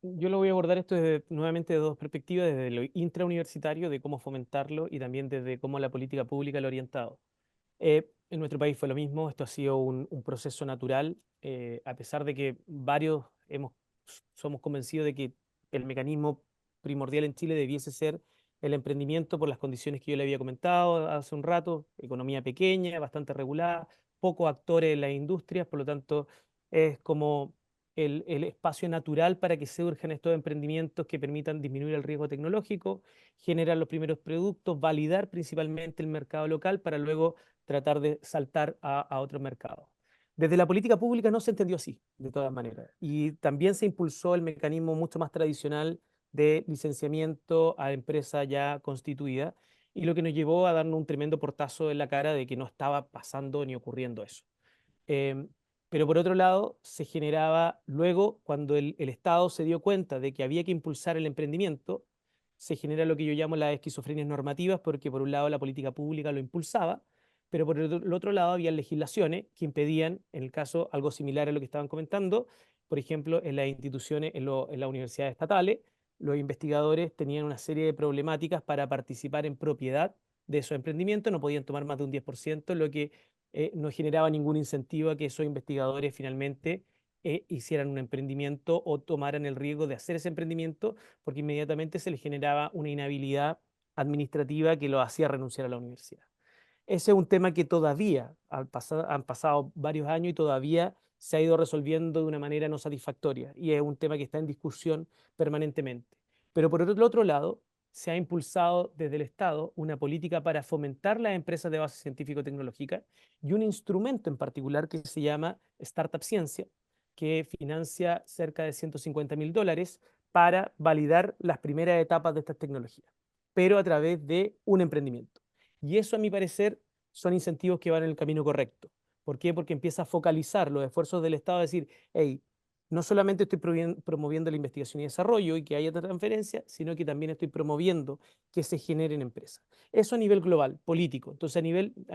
Yo lo voy a abordar esto nuevamente de dos perspectivas, desde lo intrauniversitario, de cómo fomentarlo, y también desde cómo la política pública lo ha orientado. En nuestro país fue lo mismo, esto ha sido un proceso natural, a pesar de que varios somos convencidos de que el mecanismo primordial en Chile debiese ser el emprendimiento por las condiciones que yo le había comentado hace un rato: economía pequeña, bastante regulada, pocos actores en las industrias, por lo tanto es como el espacio natural para que surjan estos emprendimientos que permitan disminuir el riesgo tecnológico, generar los primeros productos, validar principalmente el mercado local para luego tratar de saltar a otro mercado. Desde la política pública no se entendió así, de todas maneras. Y también se impulsó el mecanismo mucho más tradicional de licenciamiento a empresa ya constituida, y lo que nos llevó a darnos un tremendo portazo en la cara de que no estaba pasando ni ocurriendo eso. Eh, pero por otro lado, se generaba luego, cuando el Estado se dio cuenta de que había que impulsar el emprendimiento, se genera lo que yo llamo las esquizofrenias normativas, porque por un lado la política pública lo impulsaba, pero por el otro lado había legislaciones que impedían, en el caso algo similar a lo que estaban comentando. Por ejemplo, en las instituciones, en las universidades estatales, los investigadores tenían una serie de problemáticas para participar en propiedad de esos emprendimientos, no podían tomar más de un 10%, lo que no generaba ningún incentivo a que esos investigadores finalmente hicieran un emprendimiento o tomaran el riesgo de hacer ese emprendimiento, porque inmediatamente se les generaba una inhabilidad administrativa que lo hacía renunciar a la universidad. Ese es un tema que todavía han pasado varios años y todavía se ha ido resolviendo de una manera no satisfactoria, y es un tema que está en discusión permanentemente. Pero por el otro lado, se ha impulsado desde el Estado una política para fomentar las empresas de base científico-tecnológica, y un instrumento en particular que se llama Startup Ciencia, que financia cerca de $150.000 para validar las primeras etapas de estas tecnologías, pero a través de un emprendimiento. Y eso, a mi parecer, son incentivos que van en el camino correcto. ¿Por qué? Porque empieza a focalizar los esfuerzos del Estado a decir: hey, no solamente estoy promoviendo la investigación y desarrollo y que haya transferencia, sino que también estoy promoviendo que se generen empresas. Eso a nivel global, político. Entonces, a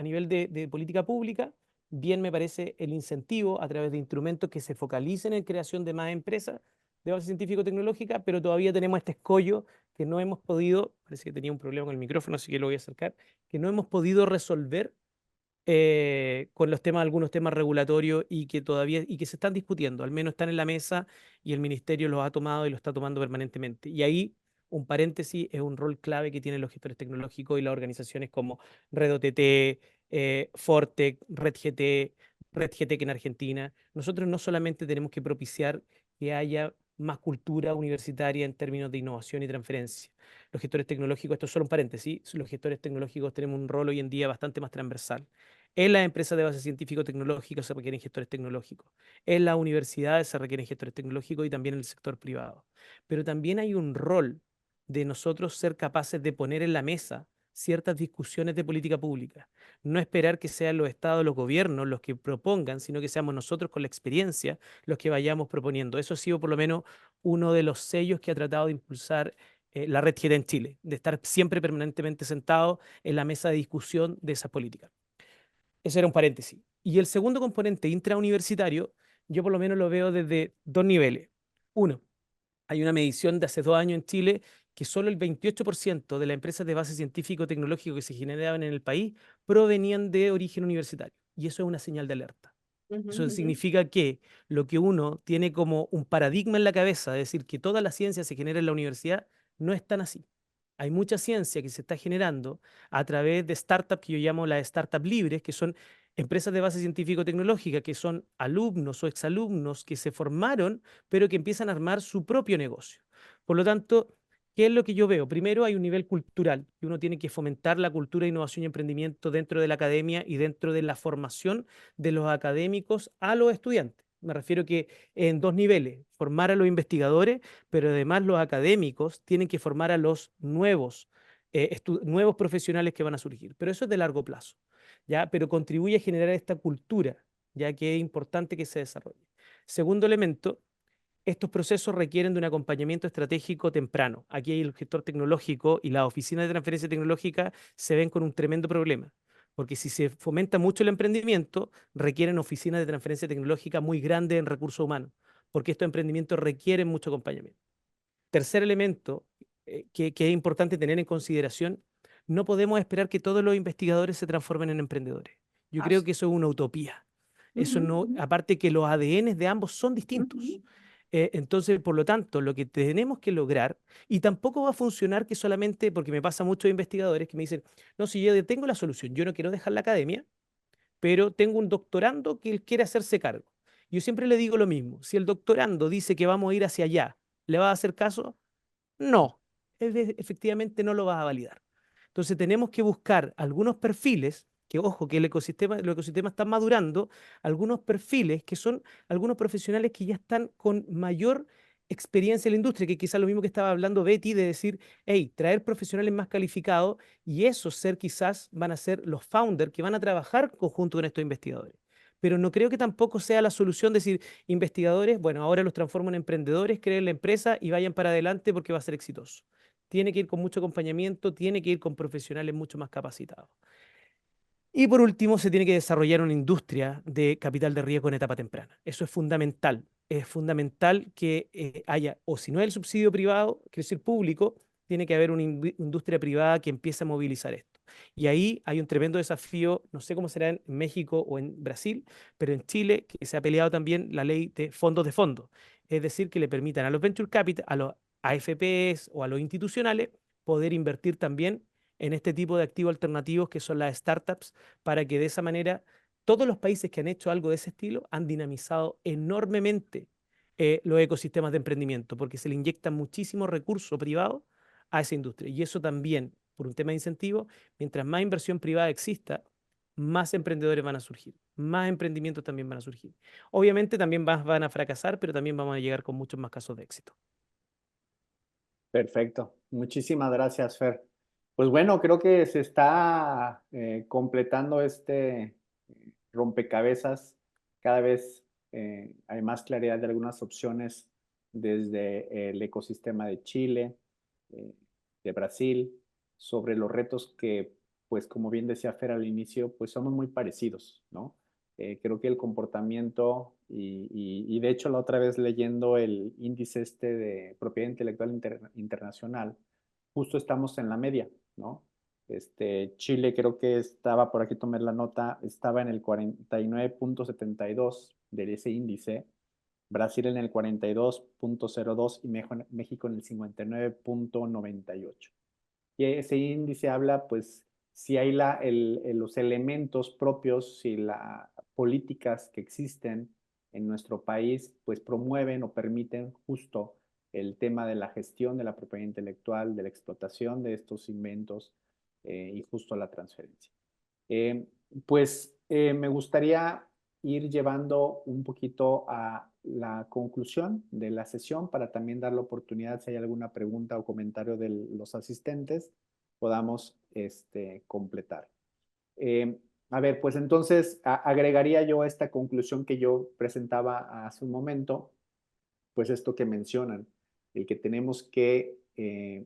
nivel de política pública, bien me parece el incentivo a través de instrumentos que se focalicen en creación de más empresas, de base científico-tecnológica, pero todavía tenemos este escollo que no hemos podido, parece que tenía un problema con el micrófono, así que lo voy a acercar, que no hemos podido resolver con los temas, algunos temas regulatorios y que todavía y que se están discutiendo, al menos están en la mesa y el ministerio los ha tomado y lo está tomando permanentemente. Y ahí, un paréntesis, es un rol clave que tienen los gestores tecnológicos y las organizaciones como Red OTT, Fortec, Red GT que en Argentina. Nosotros no solamente tenemos que propiciar que haya más cultura universitaria en términos de innovación y transferencia. Los gestores tecnológicos, esto es solo un paréntesis, los gestores tecnológicos tenemos un rol hoy en día bastante más transversal. En las empresas de base científico-tecnológica se requieren gestores tecnológicos. En las universidades se requieren gestores tecnológicos y también en el sector privado. Pero también hay un rol de nosotros ser capaces de poner en la mesa ciertas discusiones de política pública. No esperar que sean los estados, los gobiernos los que propongan, sino que seamos nosotros con la experiencia los que vayamos proponiendo. Eso ha sido por lo menos uno de los sellos que ha tratado de impulsar la Red GT en Chile, de estar siempre permanentemente sentado en la mesa de discusión de esas políticas. Eso era un paréntesis. Y el segundo componente intrauniversitario, yo por lo menos lo veo desde dos niveles. Uno, hay una medición de hace 2 años en Chile que solo el 28% de las empresas de base científico-tecnológico que se generaban en el país provenían de origen universitario. Y eso es una señal de alerta. Ujú, Eso ujú. significa que lo que uno tiene como un paradigma en la cabeza, de decir que toda la ciencia se genera en la universidad, no es tan así. Hay mucha ciencia que se está generando a través de startups que yo llamo las startups libres, que son empresas de base científico-tecnológica, que son alumnos o exalumnos que se formaron, pero que empiezan a armar su propio negocio. Por lo tanto, ¿qué es lo que yo veo? Primero, hay un nivel cultural, que uno tiene que fomentar la cultura de innovación y emprendimiento dentro de la academia y dentro de la formación de los académicos a los estudiantes. Me refiero que en dos niveles, formar a los investigadores, pero además los académicos tienen que formar a los nuevos profesionales que van a surgir. Pero eso es de largo plazo, ¿ya? Pero contribuye a generar esta cultura, ya que es importante que se desarrolle. Segundo elemento, estos procesos requieren de un acompañamiento estratégico temprano. Aquí hay el gestor tecnológico y las oficinas de transferencia tecnológica se ven con un tremendo problema, porque si se fomenta mucho el emprendimiento, requieren oficinas de transferencia tecnológica muy grandes en recursos humanos, porque estos emprendimientos requieren mucho acompañamiento. Tercer elemento que es importante tener en consideración, no podemos esperar que todos los investigadores se transformen en emprendedores. Yo creo Así. que eso es una utopía. Eso Ujú, no, ujú, aparte que los ADNs de ambos son distintos. ujú. Entonces, por lo tanto, lo que tenemos que lograr, y tampoco va a funcionar que solamente, porque me pasa muchos investigadores que me dicen, no, si yo tengo la solución, yo no quiero dejar la academia, pero tengo un doctorando que él quiere hacerse cargo. Yo siempre le digo lo mismo, si el doctorando dice que vamos a ir hacia allá, ¿le va a hacer caso? No, efectivamente no lo vas a validar. Entonces tenemos que buscar algunos perfiles, que ojo, que el ecosistema está madurando, algunos perfiles que son algunos profesionales que ya están con mayor experiencia en la industria, que quizás lo mismo que estaba hablando Betty, de decir, hey, traer profesionales más calificados y esos ser quizás van a ser los founders que van a trabajar conjunto con estos investigadores. Pero no creo que tampoco sea la solución decir, investigadores, bueno, ahora los transformo en emprendedores, creen la empresa y vayan para adelante porque va a ser exitoso. Tiene que ir con mucho acompañamiento, tiene que ir con profesionales mucho más capacitados. Y por último, se tiene que desarrollar una industria de capital de riesgo en etapa temprana. Eso es fundamental. Es fundamental que haya, o si no es el subsidio privado, quiere decir público, tiene que haber una industria privada que empiece a movilizar esto. Y ahí hay un tremendo desafío, no sé cómo será en México o en Brasil, pero en Chile que se ha peleado también la ley de fondos. Es decir, que le permitan a los venture capital, a los AFPs o a los institucionales poder invertir también en este tipo de activos alternativos que son las startups, para que de esa manera todos los países que han hecho algo de ese estilo han dinamizado enormemente los ecosistemas de emprendimiento, porque se le inyecta muchísimo recurso privado a esa industria. Y eso también, por un tema de incentivo, mientras más inversión privada exista, más emprendedores van a surgir, más emprendimientos también van a surgir. Obviamente también van a fracasar, pero también vamos a llegar con muchos más casos de éxito. Perfecto. Muchísimas gracias, Fer. Pues bueno, creo que se está completando este rompecabezas. Cada vez hay más claridad de algunas opciones desde el ecosistema de Chile, eh, de Brasil, sobre los retos que, pues como bien decía Fer al inicio, pues somos muy parecidos, ¿no? Creo que el comportamiento y de hecho la otra vez leyendo el índice de propiedad intelectual internacional, justo estamos en la media, ¿no? Chile creo que estaba, por aquí tomé la nota, estaba en el 49.72 de ese índice, Brasil en el 42.02 y México en el 59.98. Y ese índice habla, pues, si hay los elementos propios, si las políticas que existen en nuestro país, pues promueven o permiten justo el tema de la gestión de la propiedad intelectual, de la explotación de estos inventos y justo la transferencia. Eh, me gustaría ir llevando un poquito a la conclusión de la sesión para también dar la oportunidad, si hay alguna pregunta o comentario de los asistentes, podamos completar. A ver, pues entonces agregaría yo a esta conclusión que yo presentaba hace un momento, pues esto que mencionan, el que tenemos que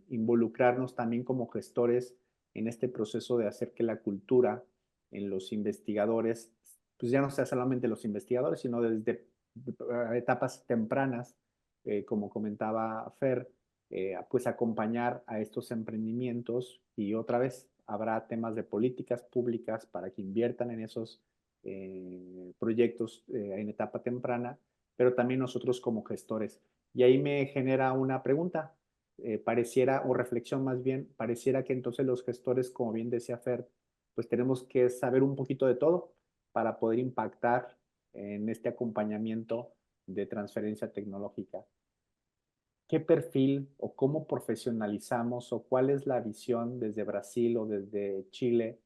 involucrarnos también como gestores en este proceso de hacer que la cultura en los investigadores, pues ya no sea solamente los investigadores, sino desde etapas tempranas, como comentaba Fer, pues acompañar a estos emprendimientos y otra vez habrá temas de políticas públicas para que inviertan en esos proyectos en etapa temprana, pero también nosotros como gestores. Y ahí me genera una pregunta, pareciera, o reflexión más bien, pareciera que entonces los gestores, como bien decía Fer, pues tenemos que saber un poquito de todo para poder impactar en este acompañamiento de transferencia tecnológica. ¿Qué perfil o cómo profesionalizamos o cuál es la visión desde Brasil o desde Chile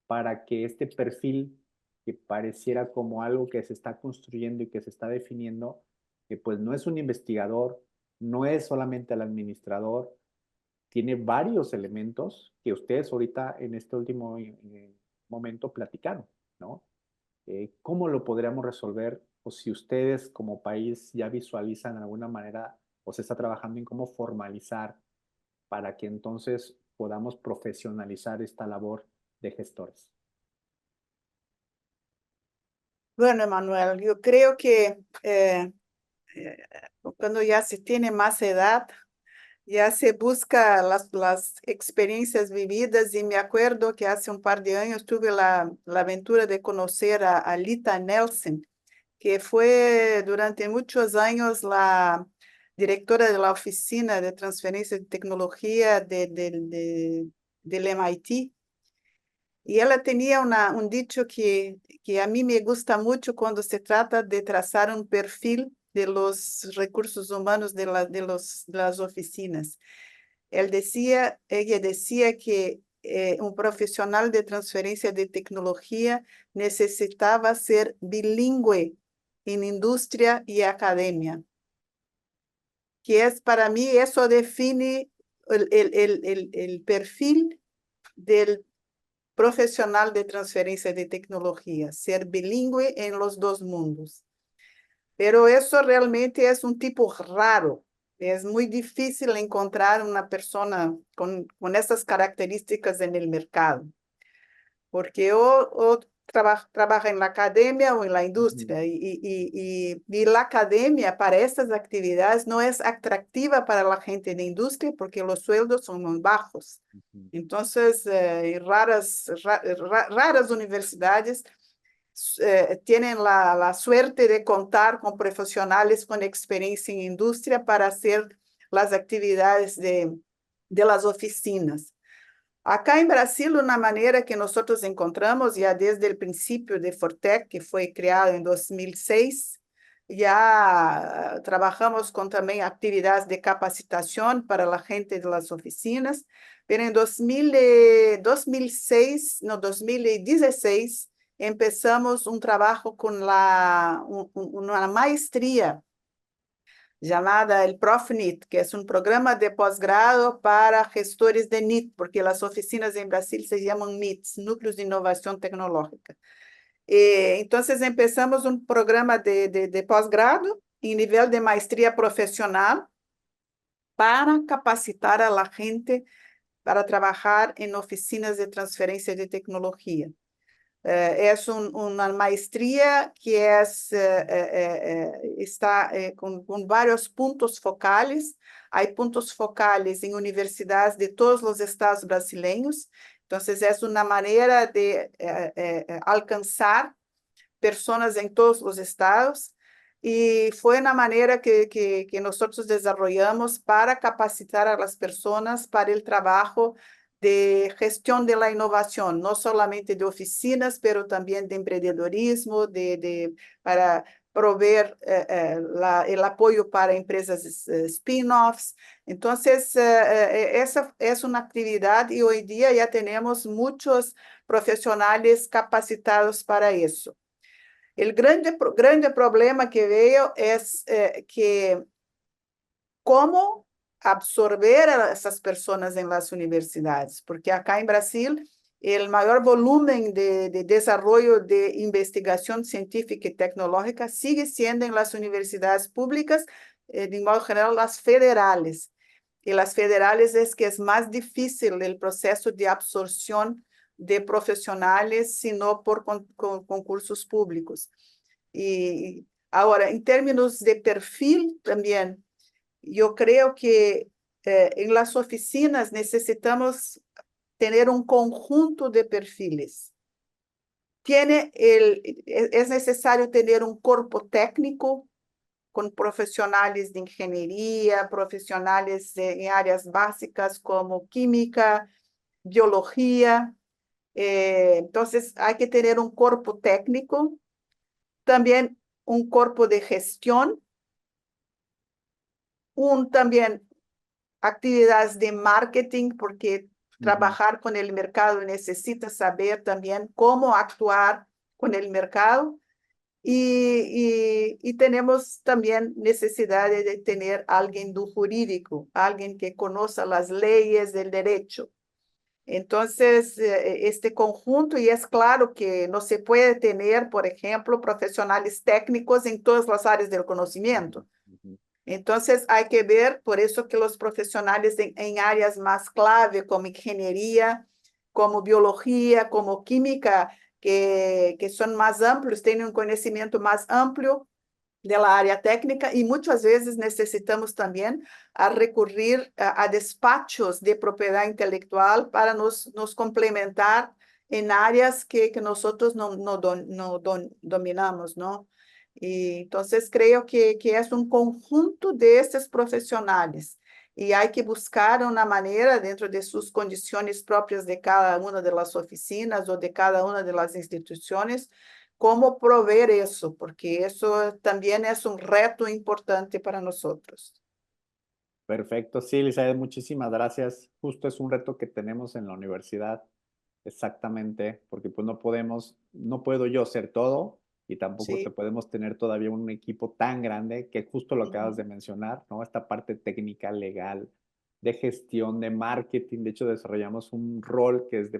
para que este perfil que pareciera como algo que se está construyendo y que se está definiendo, que pues no es un investigador, no es solamente el administrador, tiene varios elementos que ustedes ahorita en este último momento platicaron, ¿no? ¿Cómo lo podríamos resolver? O si ustedes como país ya visualizan de alguna manera o se está trabajando en cómo formalizar para que entonces podamos profesionalizar esta labor de gestores. Bueno, Emanuel, yo creo que cuando ya se tiene más edad, ya se busca las experiencias vividas y me acuerdo que hace un par de años tuve la aventura de conocer a Lita Nelson, que fue durante muchos años la directora de la Oficina de Transferencia de Tecnología del MIT. Y ella tenía un dicho que a mí me gusta mucho cuando se trata de trazar un perfil de los recursos humanos de las oficinas. Ella decía que un profesional de transferencia de tecnología necesitaba ser bilingüe en industria y academia, que es para mí, eso define el perfil del profesional de transferencia de tecnología, ser bilingüe en los dos mundos. Pero eso realmente es un tipo raro. Es muy difícil encontrar una persona con esas características en el mercado, porque o trabaja en la academia o en la industria, y la academia para estas actividades no es atractiva para la gente de industria porque los sueldos son muy bajos. Entonces, raras universidades tienen la suerte de contar con profesionales con experiencia en industria para hacer las actividades de las oficinas. Acá en Brasil, una manera que nosotros encontramos ya desde el principio de Fortec, que fue creado en 2006, ya trabajamos con también actividades de capacitación para la gente de las oficinas, pero en 2016 empezamos un trabajo con una maestría llamada el ProfNIT, que es un programa de posgrado para gestores de NIT, porque las oficinas en Brasil se llaman NITs, Núcleos de Innovación Tecnológica. Entonces empezamos un programa de posgrado en nivel de maestría profesional para capacitar a la gente para trabajar en oficinas de transferencia de tecnología. Una maestría que está con varios puntos focales. Hay puntos focales en universidades de todos los estados brasileños. Entonces, es una manera de alcanzar personas en todos los estados. Y fue una manera que nosotros desarrollamos para capacitar a las personas para el trabajo de gestión de la innovación, no solamente de oficinas, pero también de emprendedorismo, para proveer el apoyo para empresas spin-offs. Entonces, esa es una actividad y hoy día ya tenemos muchos profesionales capacitados para eso. El grande problema que veo es que cómo absorber a essas pessoas em las universidades, porque acá em Brasil o maior volumen de desarrollo de investigação científica e tecnológica sigue sendo em las universidades públicas, de modo geral, las federales. E las federales es que es más difícil el proceso de absorción de profesionales, sino por concursos públicos. Y ahora, en términos de perfil también, yo creo que en las oficinas necesitamos tener un conjunto de perfiles. Es necesario tener un cuerpo técnico con profesionales de ingeniería, profesionales en áreas básicas como química, biología. Entonces, hay que tener un cuerpo técnico, también un cuerpo de gestión, también actividades de marketing, porque trabajar con el mercado necesita saber también cómo actuar con el mercado. Y tenemos también necesidad de tener alguien do jurídico, alguien que conozca las leyes del derecho. Entonces, este conjunto, y es claro que no se puede tener, por ejemplo, profesionales técnicos en todas las áreas del conocimiento. Entonces, hay que ver, por eso que los profesionales en áreas más clave, como ingeniería, como biología, como química, que son más amplios, tienen un conocimiento más amplio de la área técnica, y muchas veces necesitamos también recurrir a despachos de propiedad intelectual para nos complementar en áreas que nosotros no dominamos, ¿no? Y entonces creo que es un conjunto de estos profesionales y hay que buscar una manera dentro de sus condiciones propias de cada una de las oficinas o de cada una de las instituciones, cómo proveer eso, porque eso también es un reto importante para nosotros. Perfecto, sí, Elizabeth, muchísimas gracias. Justo es un reto que tenemos en la universidad, exactamente, porque pues no puedo yo hacer todo y tampoco te Sí. podemos tener todavía un equipo tan grande que justo lo acabas de mencionar, ¿no? Esta parte técnica, legal, de gestión, de marketing. De hecho, desarrollamos un rol que es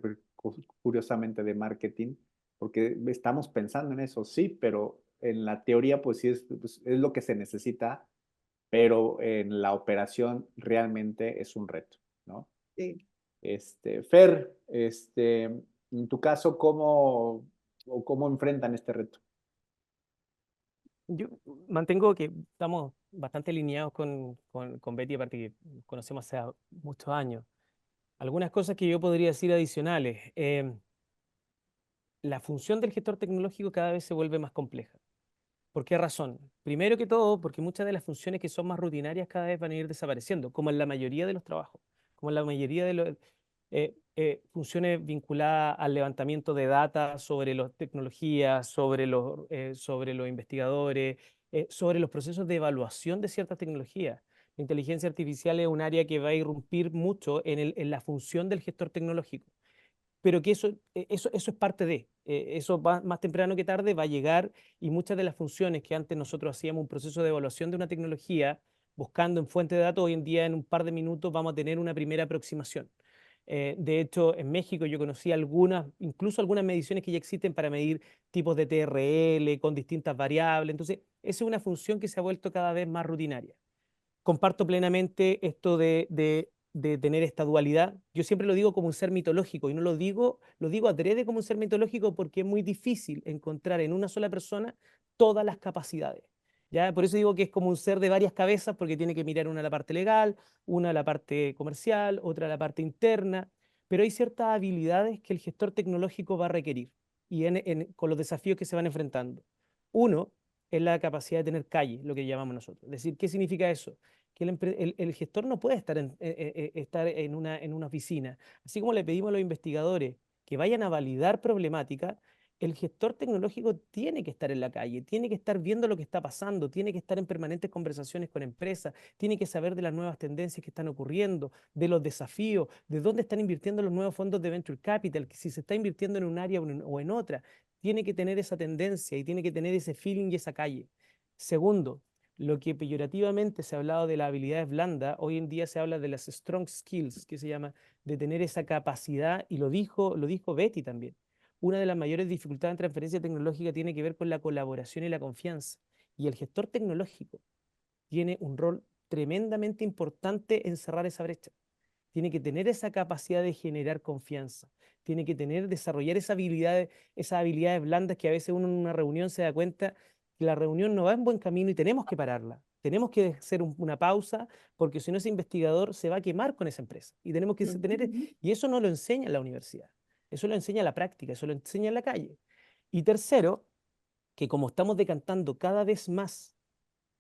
curiosamente de marketing, porque estamos pensando en eso, sí, pero en la teoría pues sí pues, es lo que se necesita, pero en la operación realmente es un reto, ¿no? Sí. Fer, en tu caso, ¿cómo enfrentan este reto? Yo mantengo que estamos bastante alineados con Betty, aparte que conocemos hace muchos años. Algunas cosas que yo podría decir adicionales. La función del gestor tecnológico cada vez se vuelve más compleja. ¿Por qué razón? Primero que todo, porque muchas de las funciones que son más rutinarias cada vez van a ir desapareciendo, como en la mayoría de los trabajos, como en la mayoría de las funciones vinculadas al levantamiento de data sobre las tecnologías, sobre los investigadores, sobre los procesos de evaluación de ciertas tecnologías. La inteligencia artificial es un área que va a irrumpir mucho en la función del gestor tecnológico, pero que eso es parte de, eso más temprano que tarde va a llegar, y muchas de las funciones que antes nosotros hacíamos un proceso de evaluación de una tecnología buscando en fuente de datos, hoy en día en un par de minutos vamos a tener una primera aproximación. De hecho, en México yo conocí incluso algunas mediciones que ya existen para medir tipos de TRL con distintas variables. Entonces, esa es una función que se ha vuelto cada vez más rutinaria. Comparto plenamente esto de de tener esta dualidad. Yo siempre lo digo como un ser mitológico y no lo digo adrede como un ser mitológico porque es muy difícil encontrar en una sola persona todas las capacidades. ¿Ya? Por eso digo que es como un ser de varias cabezas porque tiene que mirar una a la parte legal, una a la parte comercial, otra a la parte interna, pero hay ciertas habilidades que el gestor tecnológico va a requerir y con los desafíos que se van enfrentando. Uno es la capacidad de tener calle, lo que llamamos nosotros. Es decir, ¿qué significa eso? Que el gestor no puede estar en una oficina. Así como le pedimos a los investigadores que vayan a validar problemática, el gestor tecnológico tiene que estar en la calle, tiene que estar viendo lo que está pasando, tiene que estar en permanentes conversaciones con empresas, tiene que saber de las nuevas tendencias que están ocurriendo, de los desafíos, de dónde están invirtiendo los nuevos fondos de Venture Capital, si se está invirtiendo en un área o en otra. Tiene que tener esa tendencia y tiene que tener ese feeling y esa calle. Segundo, lo que peyorativamente se ha hablado de las habilidades blandas, hoy en día se habla de las strong skills, que se llama, de tener esa capacidad, y lo dijo Betty también. Una de las mayores dificultades en transferencia tecnológica tiene que ver con la colaboración y la confianza. Y el gestor tecnológico tiene un rol tremendamente importante en cerrar esa brecha. Tiene que tener esa capacidad de generar confianza. Tiene que desarrollar esas habilidades blandas que a veces uno en una reunión se da cuenta que la reunión no va en buen camino y tenemos que pararla. Tenemos que hacer una pausa porque si no ese investigador se va a quemar con esa empresa. Y tenemos que tener, y eso no lo enseña en la universidad. Eso lo enseña la práctica, eso lo enseña en la calle. Y tercero, que como estamos decantando cada vez más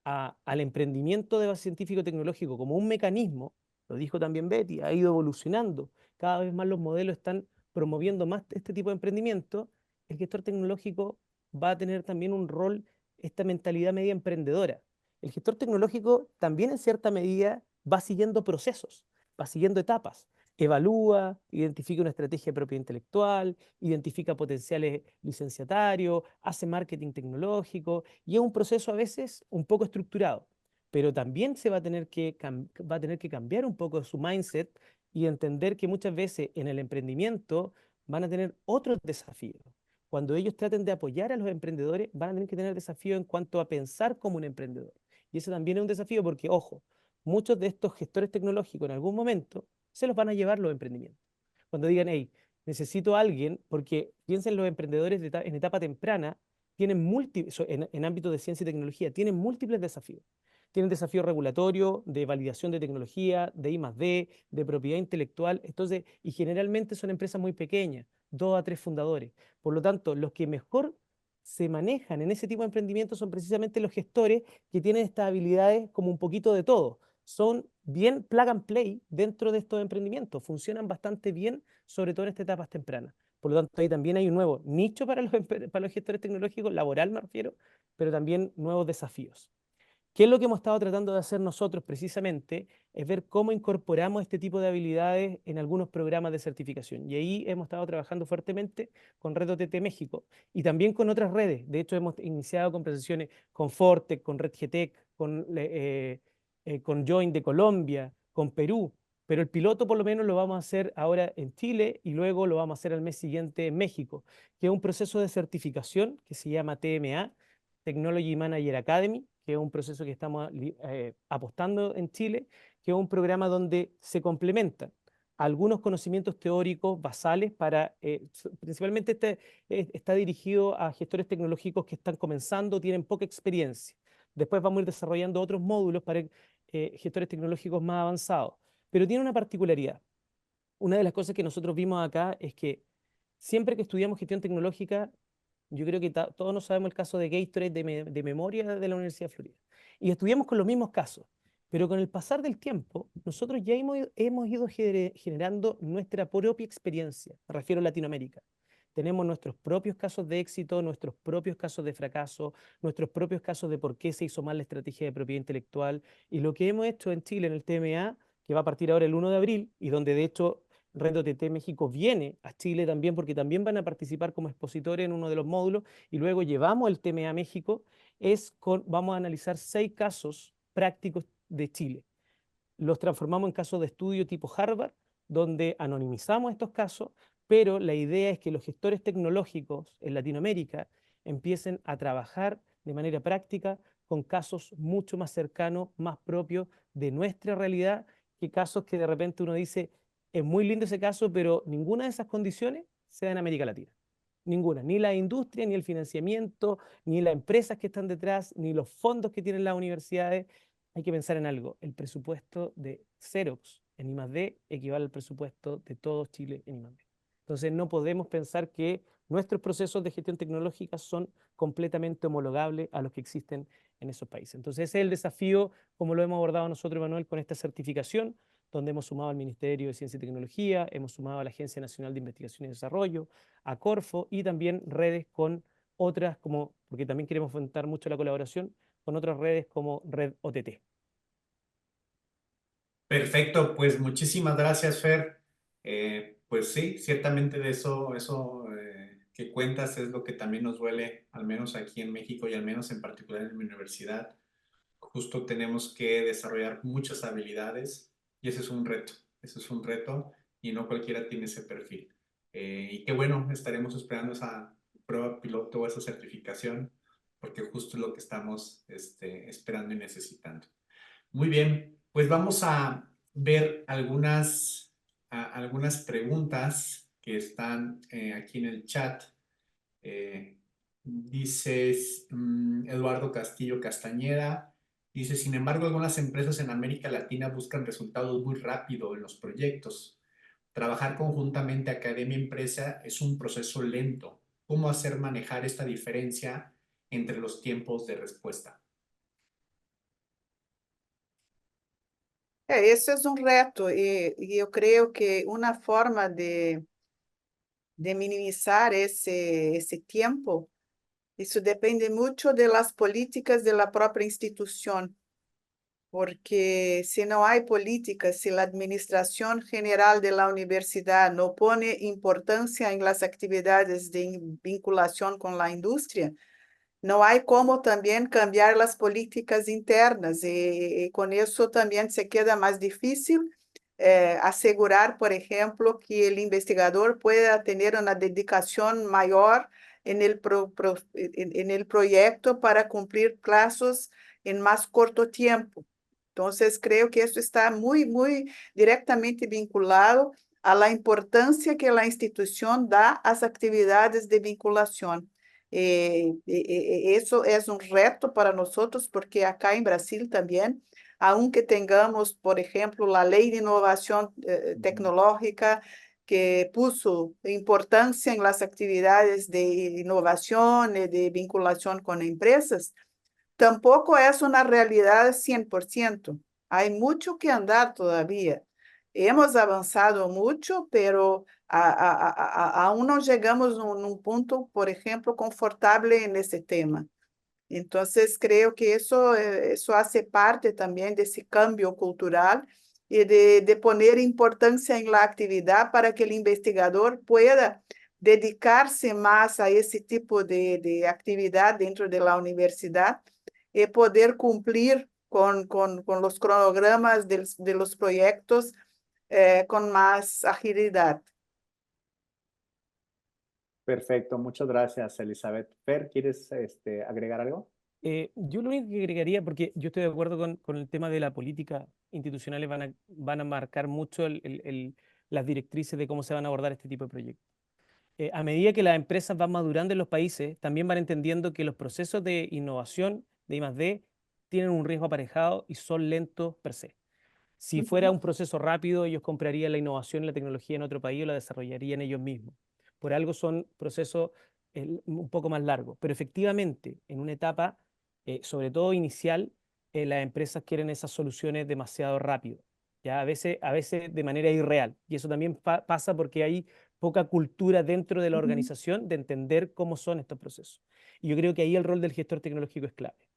al emprendimiento de base científico-tecnológico como un mecanismo, lo dijo también Betty, ha ido evolucionando, cada vez más los modelos están promoviendo más este tipo de emprendimiento, el gestor tecnológico va a tener también un rol, esta mentalidad media emprendedora. El gestor tecnológico también en cierta medida va siguiendo procesos, va siguiendo etapas, evalúa, identifica una estrategia de propiedad intelectual, identifica potenciales licenciatarios, hace marketing tecnológico y es un proceso a veces un poco estructurado, pero también va a tener que cambiar un poco su mindset y entender que muchas veces en el emprendimiento van a tener otros desafíos. Cuando ellos traten de apoyar a los emprendedores, van a tener que tener desafíos en cuanto a pensar como un emprendedor. Y eso también es un desafío porque, ojo, muchos de estos gestores tecnológicos en algún momento se los van a llevar los emprendimientos. Cuando digan, hey, necesito a alguien, porque piensen los emprendedores en etapa temprana, tienen en ámbito de ciencia y tecnología, tienen múltiples desafíos. Tienen desafíos regulatorios, de validación de tecnología, de I+D, de propiedad intelectual. Entonces, y generalmente son empresas muy pequeñas, 2 a 3 fundadores. Por lo tanto, los que mejor se manejan en ese tipo de emprendimiento son precisamente los gestores que tienen estas habilidades como un poquito de todo. Son bien plug and play dentro de estos emprendimientos, funcionan bastante bien, sobre todo en estas etapas tempranas. Por lo tanto, ahí también hay un nuevo nicho para los gestores tecnológicos, laboral me refiero, pero también nuevos desafíos. ¿Qué es lo que hemos estado tratando de hacer nosotros precisamente? Es ver cómo incorporamos este tipo de habilidades en algunos programas de certificación. Y ahí hemos estado trabajando fuertemente con Red OTT México y también con otras redes. De hecho, hemos iniciado conversaciones con Fortec, con Red GTEC, con Join de Colombia, con Perú. Pero el piloto por lo menos lo vamos a hacer ahora en Chile y luego lo vamos a hacer al mes siguiente en México, que es un proceso de certificación que se llama TMA, Technology Manager Academy, que es un proceso que estamos apostando en Chile, que es un programa donde se complementan algunos conocimientos teóricos basales principalmente está dirigido a gestores tecnológicos que están comenzando, tienen poca experiencia. Después vamos a ir desarrollando otros módulos para gestores tecnológicos más avanzados. Pero tiene una particularidad. Una de las cosas que nosotros vimos acá es que siempre que estudiamos gestión tecnológica, yo creo que todos nos sabemos el caso de Gatorade de memoria de la Universidad de Florida. Y estudiamos con los mismos casos. Pero con el pasar del tiempo, nosotros ya hemos ido generando nuestra propia experiencia. Me refiero a Latinoamérica. Tenemos nuestros propios casos de éxito, nuestros propios casos de fracaso, nuestros propios casos de por qué se hizo mal la estrategia de propiedad intelectual. Y lo que hemos hecho en Chile, en el TMA, que va a partir ahora el 1 de abril, y donde de hecho Red OTT México viene a Chile también, porque también van a participar como expositores en uno de los módulos, y luego llevamos el TMA a México, vamos a analizar 6 casos prácticos de Chile. Los transformamos en casos de estudio tipo Harvard, donde anonimizamos estos casos, pero la idea es que los gestores tecnológicos en Latinoamérica empiecen a trabajar de manera práctica con casos mucho más cercanos, más propios de nuestra realidad, que casos que de repente uno dice, es muy lindo ese caso, pero ninguna de esas condiciones se da en América Latina. Ninguna, ni la industria, ni el financiamiento, ni las empresas que están detrás, ni los fondos que tienen las universidades. Hay que pensar en algo, el presupuesto de Xerox en I+D equivale al presupuesto de todo Chile en I+D. Entonces no podemos pensar que nuestros procesos de gestión tecnológica son completamente homologables a los que existen en esos países. Entonces ese es el desafío, como lo hemos abordado nosotros, Manuel, con esta certificación, donde hemos sumado al Ministerio de Ciencia y Tecnología, hemos sumado a la Agencia Nacional de Investigación y Desarrollo, a Corfo y también redes con otras, como, porque también queremos fomentar mucho la colaboración con otras redes como Red OTT. Perfecto, pues muchísimas gracias, Fer. Pues sí, ciertamente de eso que cuentas es lo que también nos duele, al menos aquí en México y al menos en particular en mi universidad. Justo tenemos que desarrollar muchas habilidades y ese es un reto y no cualquiera tiene ese perfil. Y qué bueno, estaremos esperando esa prueba piloto o esa certificación porque justo es lo que estamos esperando y necesitando. Muy bien, pues vamos a ver algunas preguntas que están aquí en el chat. Dices Eduardo Castillo Castañeda, dice, sin embargo, algunas empresas en América Latina buscan resultados muy rápido en los proyectos. Trabajar conjuntamente academia-empresa es un proceso lento. ¿Cómo hacer manejar esta diferencia entre los tiempos de respuesta? Esse é um reto, e eu creio que uma forma de minimizar esse tempo, isso depende muito das políticas da própria instituição, porque se não há políticas, se a administração geral da universidade não põe importância em las atividades de vinculação com a indústria, não há como também cambiar as políticas internas, e com isso também se queda mais difícil asegurar, por exemplo, que o investigador pueda ter uma dedicação maior en el proyecto para cumplir plazos en más corto tiempo. Entonces, creo que eso está muy, muy directamente vinculado a la importancia que la institución da a las actividades de vinculación. Eso es un reto para nosotros, porque acá en Brasil también, aunque tengamos, por ejemplo, la Ley de Innovación Tecnológica, que puso importancia en las actividades de innovación y de vinculación con empresas, tampoco es una realidad 100%. Hay mucho que andar todavía. Hemos avanzado mucho, pero aún no llegamos a un punto, por ejemplo, confortable en ese tema. Entonces, creo que eso hace parte también de ese cambio cultural y de poner importancia en la actividad para que el investigador pueda dedicarse más a ese tipo de actividad dentro de la universidad y poder cumplir con los cronogramas de los proyectos con más agilidad. Perfecto, muchas gracias, Elizabeth. Fer, ¿quieres agregar algo? Yo lo único que agregaría, porque yo estoy de acuerdo con el tema de la política institucionales, van a marcar mucho las directrices de cómo se van a abordar este tipo de proyectos. A medida que las empresas van madurando en los países, también van entendiendo que los procesos de innovación de I+D tienen un riesgo aparejado y son lentos per se. Si fuera un proceso rápido, ellos comprarían la innovación y la tecnología en otro país o la desarrollarían ellos mismos. Por algo son procesos un poco más largos. Pero efectivamente, en una etapa, sobre todo inicial, las empresas quieren esas soluciones demasiado rápido, ¿ya? A veces de manera irreal. Y eso también pasa porque hay poca cultura dentro de la organización de entender cómo son estos procesos. Y yo creo que ahí el rol del gestor tecnológico es clave,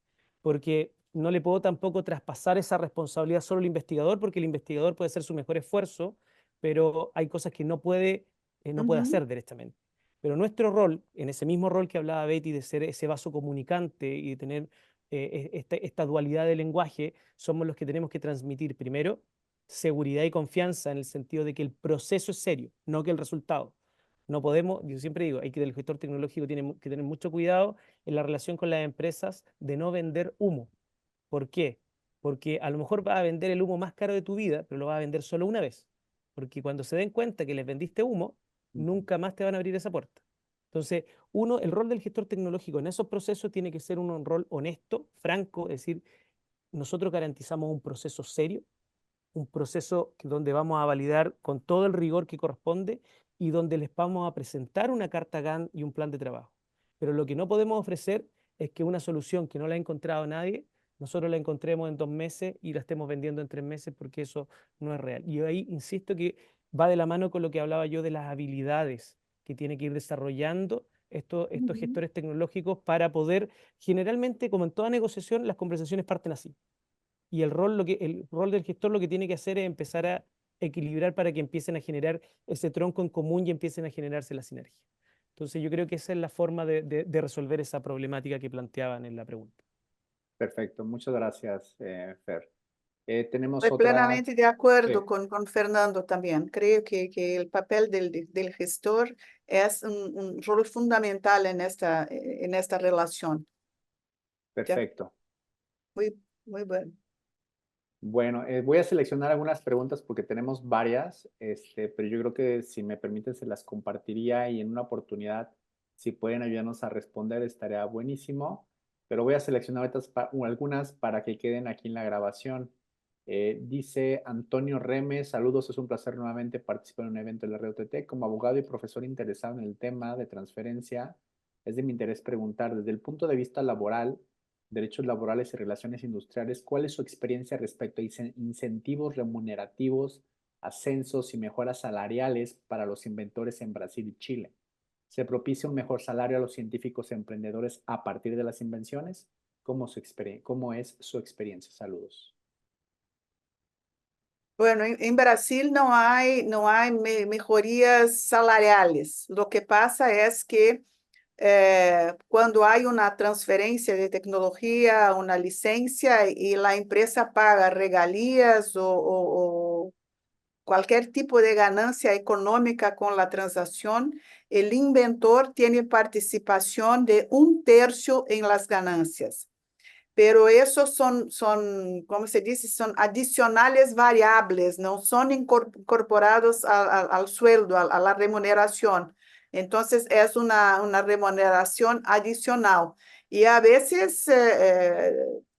porque no le puedo tampoco traspasar esa responsabilidad solo al investigador, porque el investigador puede hacer su mejor esfuerzo, pero hay cosas que no puede hacer directamente. Pero nuestro rol, en ese mismo rol que hablaba Betty, de ser ese vaso comunicante y de tener esta dualidad de lenguaje, somos los que tenemos que transmitir primero seguridad y confianza en el sentido de que el proceso es serio, no que el resultado. No podemos, yo siempre digo, el gestor tecnológico tiene que tener mucho cuidado en la relación con las empresas de no vender humo. ¿Por qué? porque a lo mejor vas a vender el humo más caro de tu vida, pero lo vas a vender solo una vez, porque cuando se den cuenta que les vendiste humo, nunca más te van a abrir esa puerta. Entonces, el rol del gestor tecnológico en esos procesos tiene que ser un rol honesto, franco, es decir, nosotros garantizamos un proceso serio, un proceso donde vamos a validar con todo el rigor que corresponde y donde les vamos a presentar una carta GAN y un plan de trabajo. Pero lo que no podemos ofrecer es que una solución que no la ha encontrado nadie, nosotros la encontremos en 2 meses y la estemos vendiendo en 3 meses, porque eso no es real. Y ahí insisto que va de la mano con lo que hablaba yo de las habilidades que tiene que ir desarrollando estos gestores tecnológicos para poder, generalmente, como en toda negociación, las conversaciones parten así. Y el rol del gestor lo que tiene que hacer es empezar a equilibrar para que empiecen a generar ese tronco en común y empiecen a generarse la sinergia. Entonces yo creo que esa es la forma de resolver esa problemática que planteaban en la pregunta. Perfecto, muchas gracias, Fer. Tenemos Estoy otra. plenamente de acuerdo Sí, con Fernando también. Creo que el papel del gestor es un rol fundamental en esta relación. Ya, perfecto. muy, muy bueno. Bueno, voy a seleccionar algunas preguntas porque tenemos varias, pero yo creo que si me permiten se las compartiría y en una oportunidad, si pueden ayudarnos a responder, estaría buenísimo. Pero voy a seleccionar algunas para que queden aquí en la grabación. Dice Antonio Remes, saludos, es un placer nuevamente participar en un evento de la RUTT. Como abogado y profesor interesado en el tema de transferencia, es de mi interés preguntar, desde el punto de vista laboral, derechos laborales y relaciones industriales, ¿cuál es su experiencia respecto a incentivos remunerativos, ascensos y mejoras salariales para los inventores en Brasil y Chile? ¿Se propicia un mejor salario a los científicos emprendedores a partir de las invenciones? ¿Cómo es su experiencia? Saludos. Bueno, en Brasil no hay mejorías salariales. Lo que pasa es que cuando hay una transferencia de tecnología, una licencia y la empresa paga regalías o cualquier tipo de ganancia económica con la transacción, el inventor tiene participación de 1/3 en las ganancias. Pero esos como se dice, son adicionales variables, no son incorporados al sueldo, a la remuneración. Entonces, es una remuneración adicional. Y a veces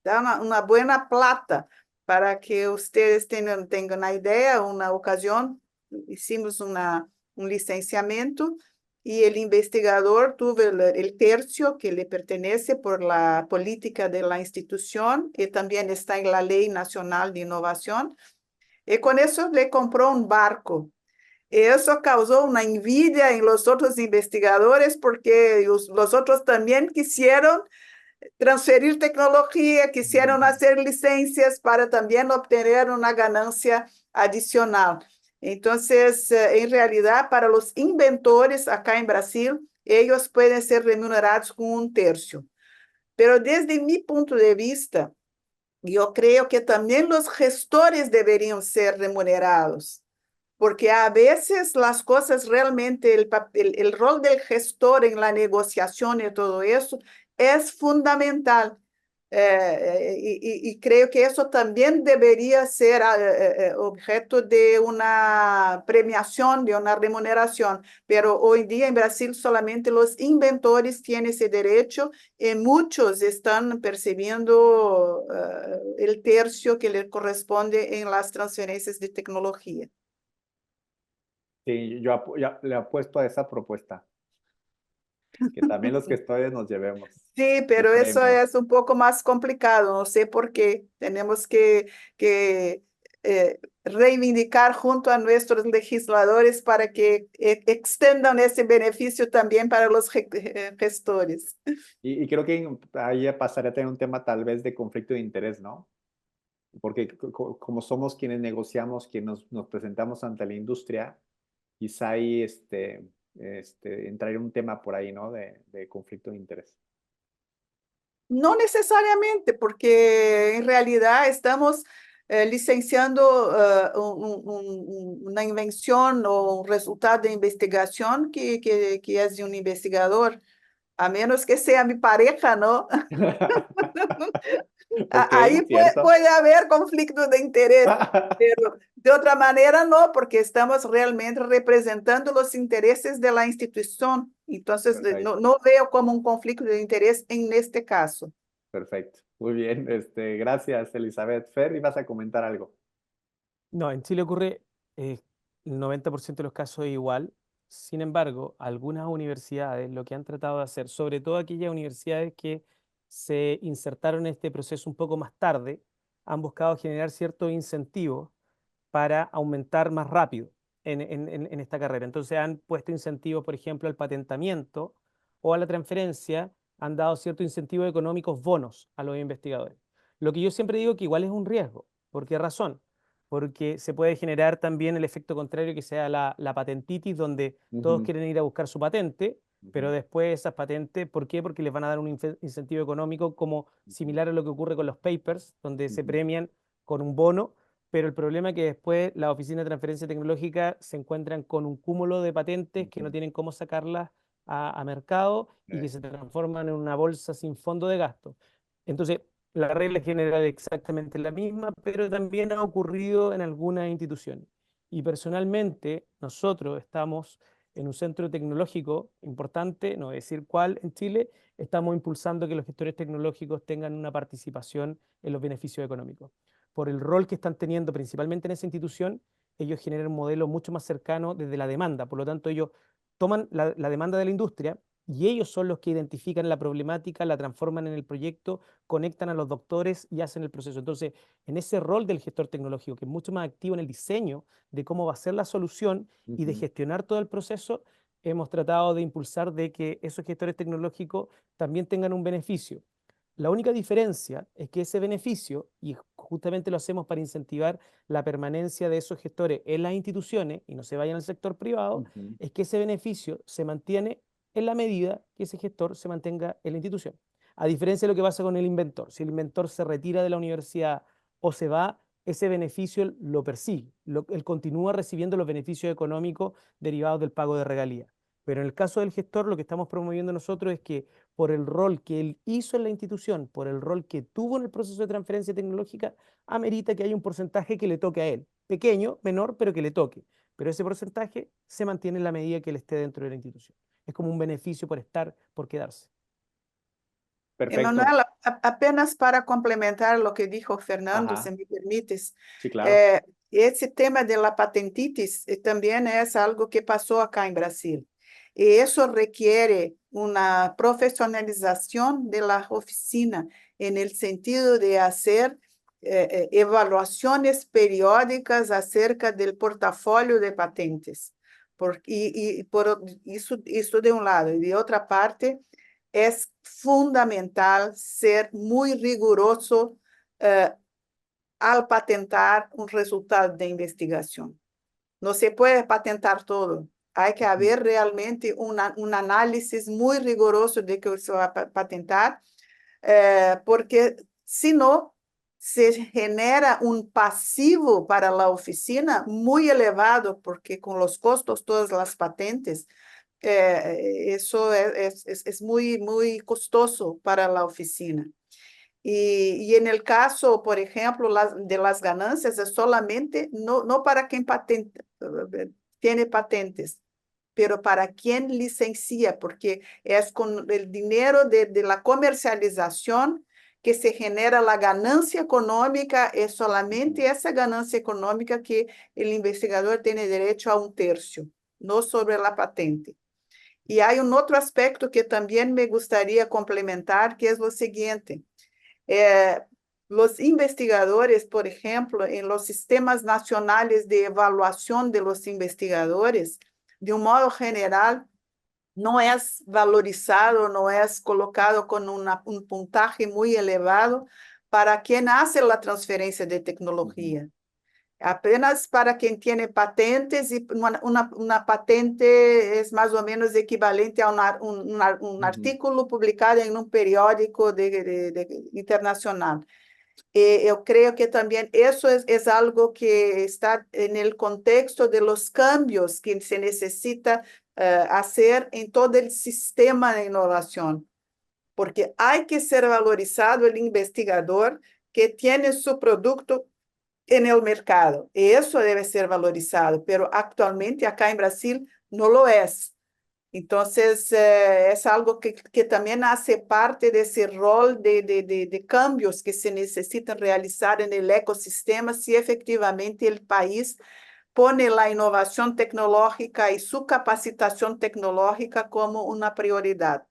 da una buena plata. Para que ustedes tengan una idea, una ocasión hicimos un licenciamiento y el investigador tuvo el tercio que le pertenece por la política de la institución y también está en la Ley Nacional de Innovación. Y con eso le compró un barco. Y eso causó una envidia en los otros investigadores porque los otros también quisieron transferir tecnología, quisieron hacer licencias para también obtener una ganancia adicional. Entonces, en realidad, para los inventores acá en Brasil, ellos pueden ser remunerados con 1/3. Pero desde mi punto de vista, yo creo que también los gestores deberían ser remunerados, porque a veces las cosas realmente, el rol del gestor en la negociación y todo eso es fundamental. Y creo que eso también debería ser objeto de una premiación, de una remuneración, pero hoy día en Brasil solamente los inventores tienen ese derecho y muchos están percibiendo el tercio que le corresponde en las transferencias de tecnología. Sí, le apuesto a esa propuesta, que también los gestores nos llevemos Sí, el pero eso premio. es un poco más complicado, no sé por qué. Tenemos que reivindicar junto a nuestros legisladores para que extendan ese beneficio también para los gestores. Y creo que ahí pasaría a tener un tema tal vez de conflicto de interés, ¿no? Porque como somos quienes negociamos, quienes nos presentamos ante la industria, quizá ahí entraría un tema por ahí, ¿no? De conflicto de interés. No necesariamente, porque en realidad estamos licenciando una invención o un resultado de investigación que es de un investigador, a menos que sea mi pareja, ¿no? Ok, Ahí cierto. puede haber conflicto de interés, pero de otra manera no, porque estamos realmente representando los intereses de la institución. Entonces, Perfecto, no veo como un conflicto de interés en este caso. perfecto. Muy bien, gracias, Elizabeth. Fer, ¿ibas a comentar algo? No, en Chile ocurre el 90% de los casos igual. Sin embargo, algunas universidades lo que han tratado de hacer, sobre todo aquellas universidades que se insertaron en este proceso un poco más tarde, han buscado generar ciertos incentivos para aumentar más rápido en esta carrera. Entonces han puesto incentivos, por ejemplo, al patentamiento o a la transferencia, han dado ciertos incentivos económicos, bonos a los investigadores. Lo que yo siempre digo que igual es un riesgo. ¿Por qué razón? Porque se puede generar también el efecto contrario que sea la patentitis, donde todos Ujú, quieren ir a buscar su patente, pero ujú, después esas patentes, ¿por qué? Porque les van a dar un incentivo económico como ujú, similar a lo que ocurre con los papers, donde se ujú, premian con un bono, pero el problema es que después las oficinas de transferencia tecnológica se encuentran con un cúmulo de patentes que no ujú. tienen cómo sacarlas a mercado y que se transforman en una bolsa sin fondo de gasto. Entonces, la regla general es exactamente la misma, pero también ha ocurrido en algunas instituciones. Y personalmente, nosotros estamos en un centro tecnológico importante, no voy a decir cuál, en Chile, estamos impulsando que los gestores tecnológicos tengan una participación en los beneficios económicos. Por el rol que están teniendo principalmente en esa institución, ellos generan un modelo mucho más cercano desde la demanda. Por lo tanto, ellos toman la demanda de la industria y ellos son los que identifican la problemática, la transforman en el proyecto, conectan a los doctores y hacen el proceso. Entonces, en ese rol del gestor tecnológico, que es mucho más activo en el diseño de cómo va a ser la solución y de Ujú, gestionar todo el proceso, hemos tratado de impulsar de que esos gestores tecnológicos también tengan un beneficio. La única diferencia es que ese beneficio, y justamente lo hacemos para incentivar la permanencia de esos gestores en las instituciones y no se vayan al sector privado, ujú. es que ese beneficio se mantiene en la medida que ese gestor se mantenga en la institución. A diferencia de lo que pasa con el inventor. Si el inventor se retira de la universidad o se va, ese beneficio lo persigue. Él continúa recibiendo los beneficios económicos derivados del pago de regalías. Pero en el caso del gestor, lo que estamos promoviendo nosotros es que por el rol que él hizo en la institución, por el rol que tuvo en el proceso de transferencia tecnológica, amerita que haya un porcentaje que le toque a él. Pequeño, menor, pero que le toque. Pero ese porcentaje se mantiene en la medida que él esté dentro de la institución. Es como un beneficio por estar, por quedarse. Perfecto. Emanuela, apenas para complementar lo que dijo Fernando, Ajá, si me permites, sí, claro. eh, ese tema de la patentitis también es algo que pasó acá en Brasil. Y eso requiere una profesionalización de la oficina en el sentido de hacer evaluaciones periódicas acerca del portafolio de patentes. Por isso de um lado. E de outra parte, es fundamental ser muy riguroso al patentar un resultado de investigación. No se puede patentar todo. Hay que Ujú, haber realmente un análisis muy riguroso de que se va a patentar, porque si no, se genera un pasivo para la oficina muy elevado, porque con los costos, todas las patentes, eso es muy costoso para la oficina. Y en el caso, por ejemplo, de las ganancias, es solamente, no para quien tiene patentes, pero para quien licencia, porque es con el dinero de la comercialización que se genera la ganancia económica, es ujú. solamente esa ganancia económica que el investigador tiene derecho a un tercio, no sobre la patente. Y hay un otro aspecto que también me gustaría complementar, que es lo siguiente. Eh, los investigadores, por ejemplo, en los sistemas nacionales de evaluación de los investigadores, de un modo general, no es valorizado, no es colocado con un puntaje muy elevado para quien hace la transferencia de Ujú, tecnología. Apenas para quien tiene patentes, y una patente es más o menos equivalente a un ujú. artículo publicado en un periódico internacional. Eu creio que também isso é algo que está no contexto de los cambios que se necessita fazer em todo o sistema de inovação, porque hay que ser valorizado el investigador que tiene su producto en el mercado. Y eso debe ser valorizado, pero actualmente acá en Brasil no lo es. Entonces, es algo que también hace parte de ese rol de cambios que se necesitan realizar en el ecosistema si efectivamente el país pone la innovación tecnológica y su capacitación tecnológica como una prioridad.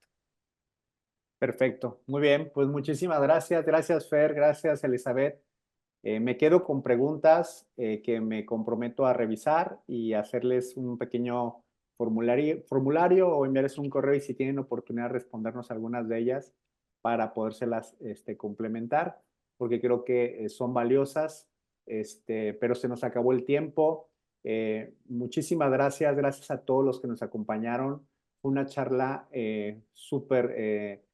Perfecto, muy bien, pues muchísimas gracias. Gracias, Fer, gracias, Elizabeth. Me quedo con preguntas que me comprometo a revisar y hacerles un pequeño formulario o enviarles un correo y si tienen oportunidad de respondernos algunas de ellas para podérselas complementar, porque creo que son valiosas, pero se nos acabó el tiempo. Muchísimas gracias, gracias a todos los que nos acompañaron. Fue una charla súper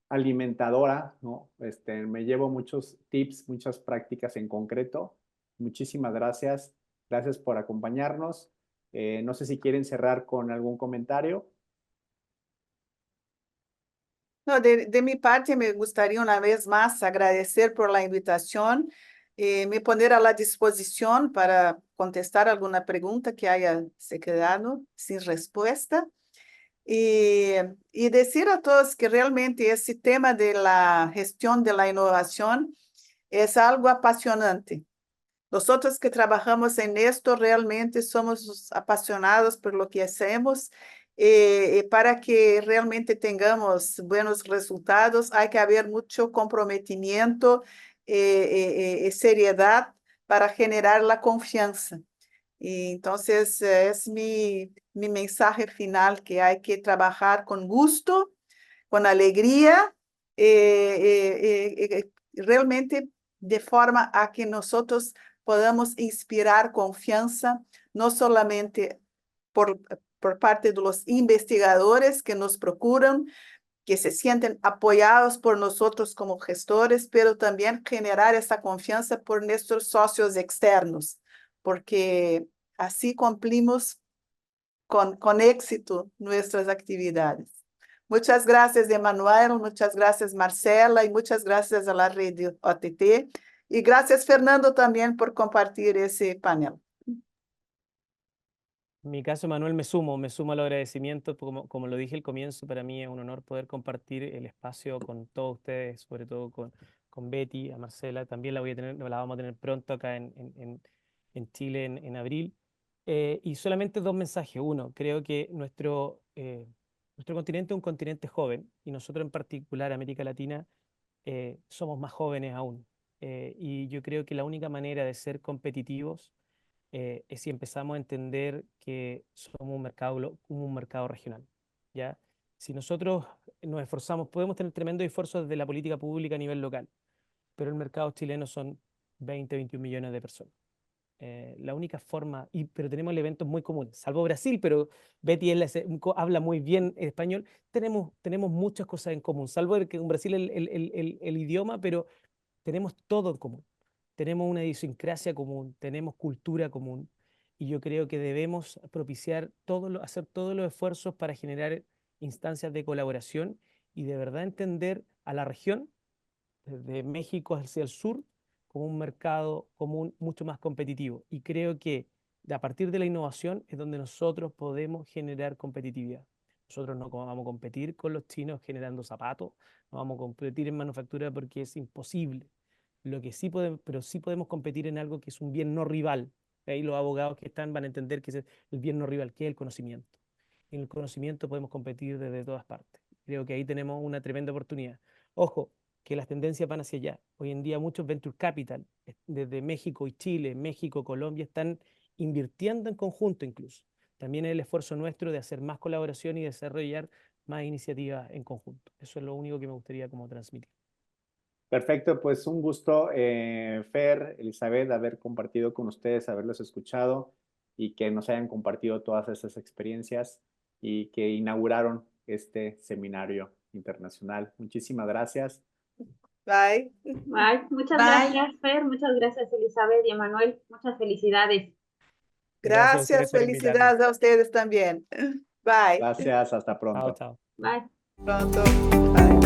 alimentadora, ¿no? Me llevo muchos tips, muchas prácticas en concreto. Muchísimas gracias. Gracias por acompañarnos. No sé si quieren cerrar con algún comentario. No, de mi parte, me gustaría una vez más agradecer por la invitación y me poner a la disposición para contestar alguna pregunta que haya se quedado sin respuesta. Y decir a todos que realmente ese tema de la gestión de la innovación es algo apasionante. Nosotros que trabajamos en esto realmente somos apasionados por lo que hacemos. Para que realmente tengamos buenos resultados, hay que haber mucho comprometimiento y seriedad para generar la confianza. Y entonces es mi mensaje final, que hay que trabajar con gusto, con alegría, realmente de forma a que nosotros podamos inspirar confianza, no solamente por parte de los investigadores que nos procuran, que se sienten apoyados por nosotros como gestores, pero también generar esa confianza por nuestros socios externos, porque así cumplimos con éxito nuestras actividades. Muchas gracias, Emanuel, muchas gracias, Marcela, y muchas gracias a la red OTT. Y gracias, Fernando, también por compartir ese panel. En mi caso, Manuel, me sumo al agradecimiento, como lo dije al comienzo, para mí es un honor poder compartir el espacio con todos ustedes, sobre todo con Betty, a Marcela, también la vamos a tener pronto acá en Chile en abril. Y solamente dos mensajes. Uno, creo que nuestro continente es un continente joven y nosotros en particular, América Latina, somos más jóvenes aún. Y yo creo que la única manera de ser competitivos es si empezamos a entender que somos un mercado regional, ¿ya? Si nosotros nos esforzamos, podemos tener tremendos esfuerzos desde la política pública a nivel local, pero el mercado chileno son 20, 21 millones de personas. La única forma, pero tenemos elementos muy comunes, salvo Brasil, pero Betty habla muy bien español, tenemos muchas cosas en común, salvo que en Brasil el idioma, pero tenemos todo en común. Tenemos una idiosincrasia común, tenemos cultura común, y yo creo que debemos propiciar hacer todos los esfuerzos para generar instancias de colaboración y de verdad entender a la región, desde México hacia el sur, como un mercado común mucho más competitivo. Y creo que a partir de la innovación es donde nosotros podemos generar competitividad. Nosotros no vamos a competir con los chinos generando zapatos, no vamos a competir en manufactura porque es imposible. Lo que sí podemos, pero sí podemos competir en algo que es un bien no rival. Ahí los abogados que están van a entender que es el bien no rival, que es el conocimiento. En el conocimiento podemos competir desde todas partes. Creo que ahí tenemos una tremenda oportunidad. Ojo, que las tendencias van hacia allá. Hoy en día muchos venture capital, desde México y Chile, México, Colombia, están invirtiendo en conjunto incluso. También es el esfuerzo nuestro de hacer más colaboración y desarrollar más iniciativas en conjunto. Eso es lo único que me gustaría como transmitir. Perfecto, pues un gusto, Fer, Elizabeth, haber compartido con ustedes, haberlos escuchado y que nos hayan compartido todas esas experiencias y que inauguraron este seminario internacional. Muchísimas gracias. Bye. Bye. Muchas Bye. gracias, Fer. Muchas gracias, Elizabeth y Emanuel. Muchas felicidades. Gracias a ustedes Gracias, por invitarme. felicidades a ustedes también. Bye. Gracias, hasta Chao, pronto. chao. Bye. Pronto. Bye.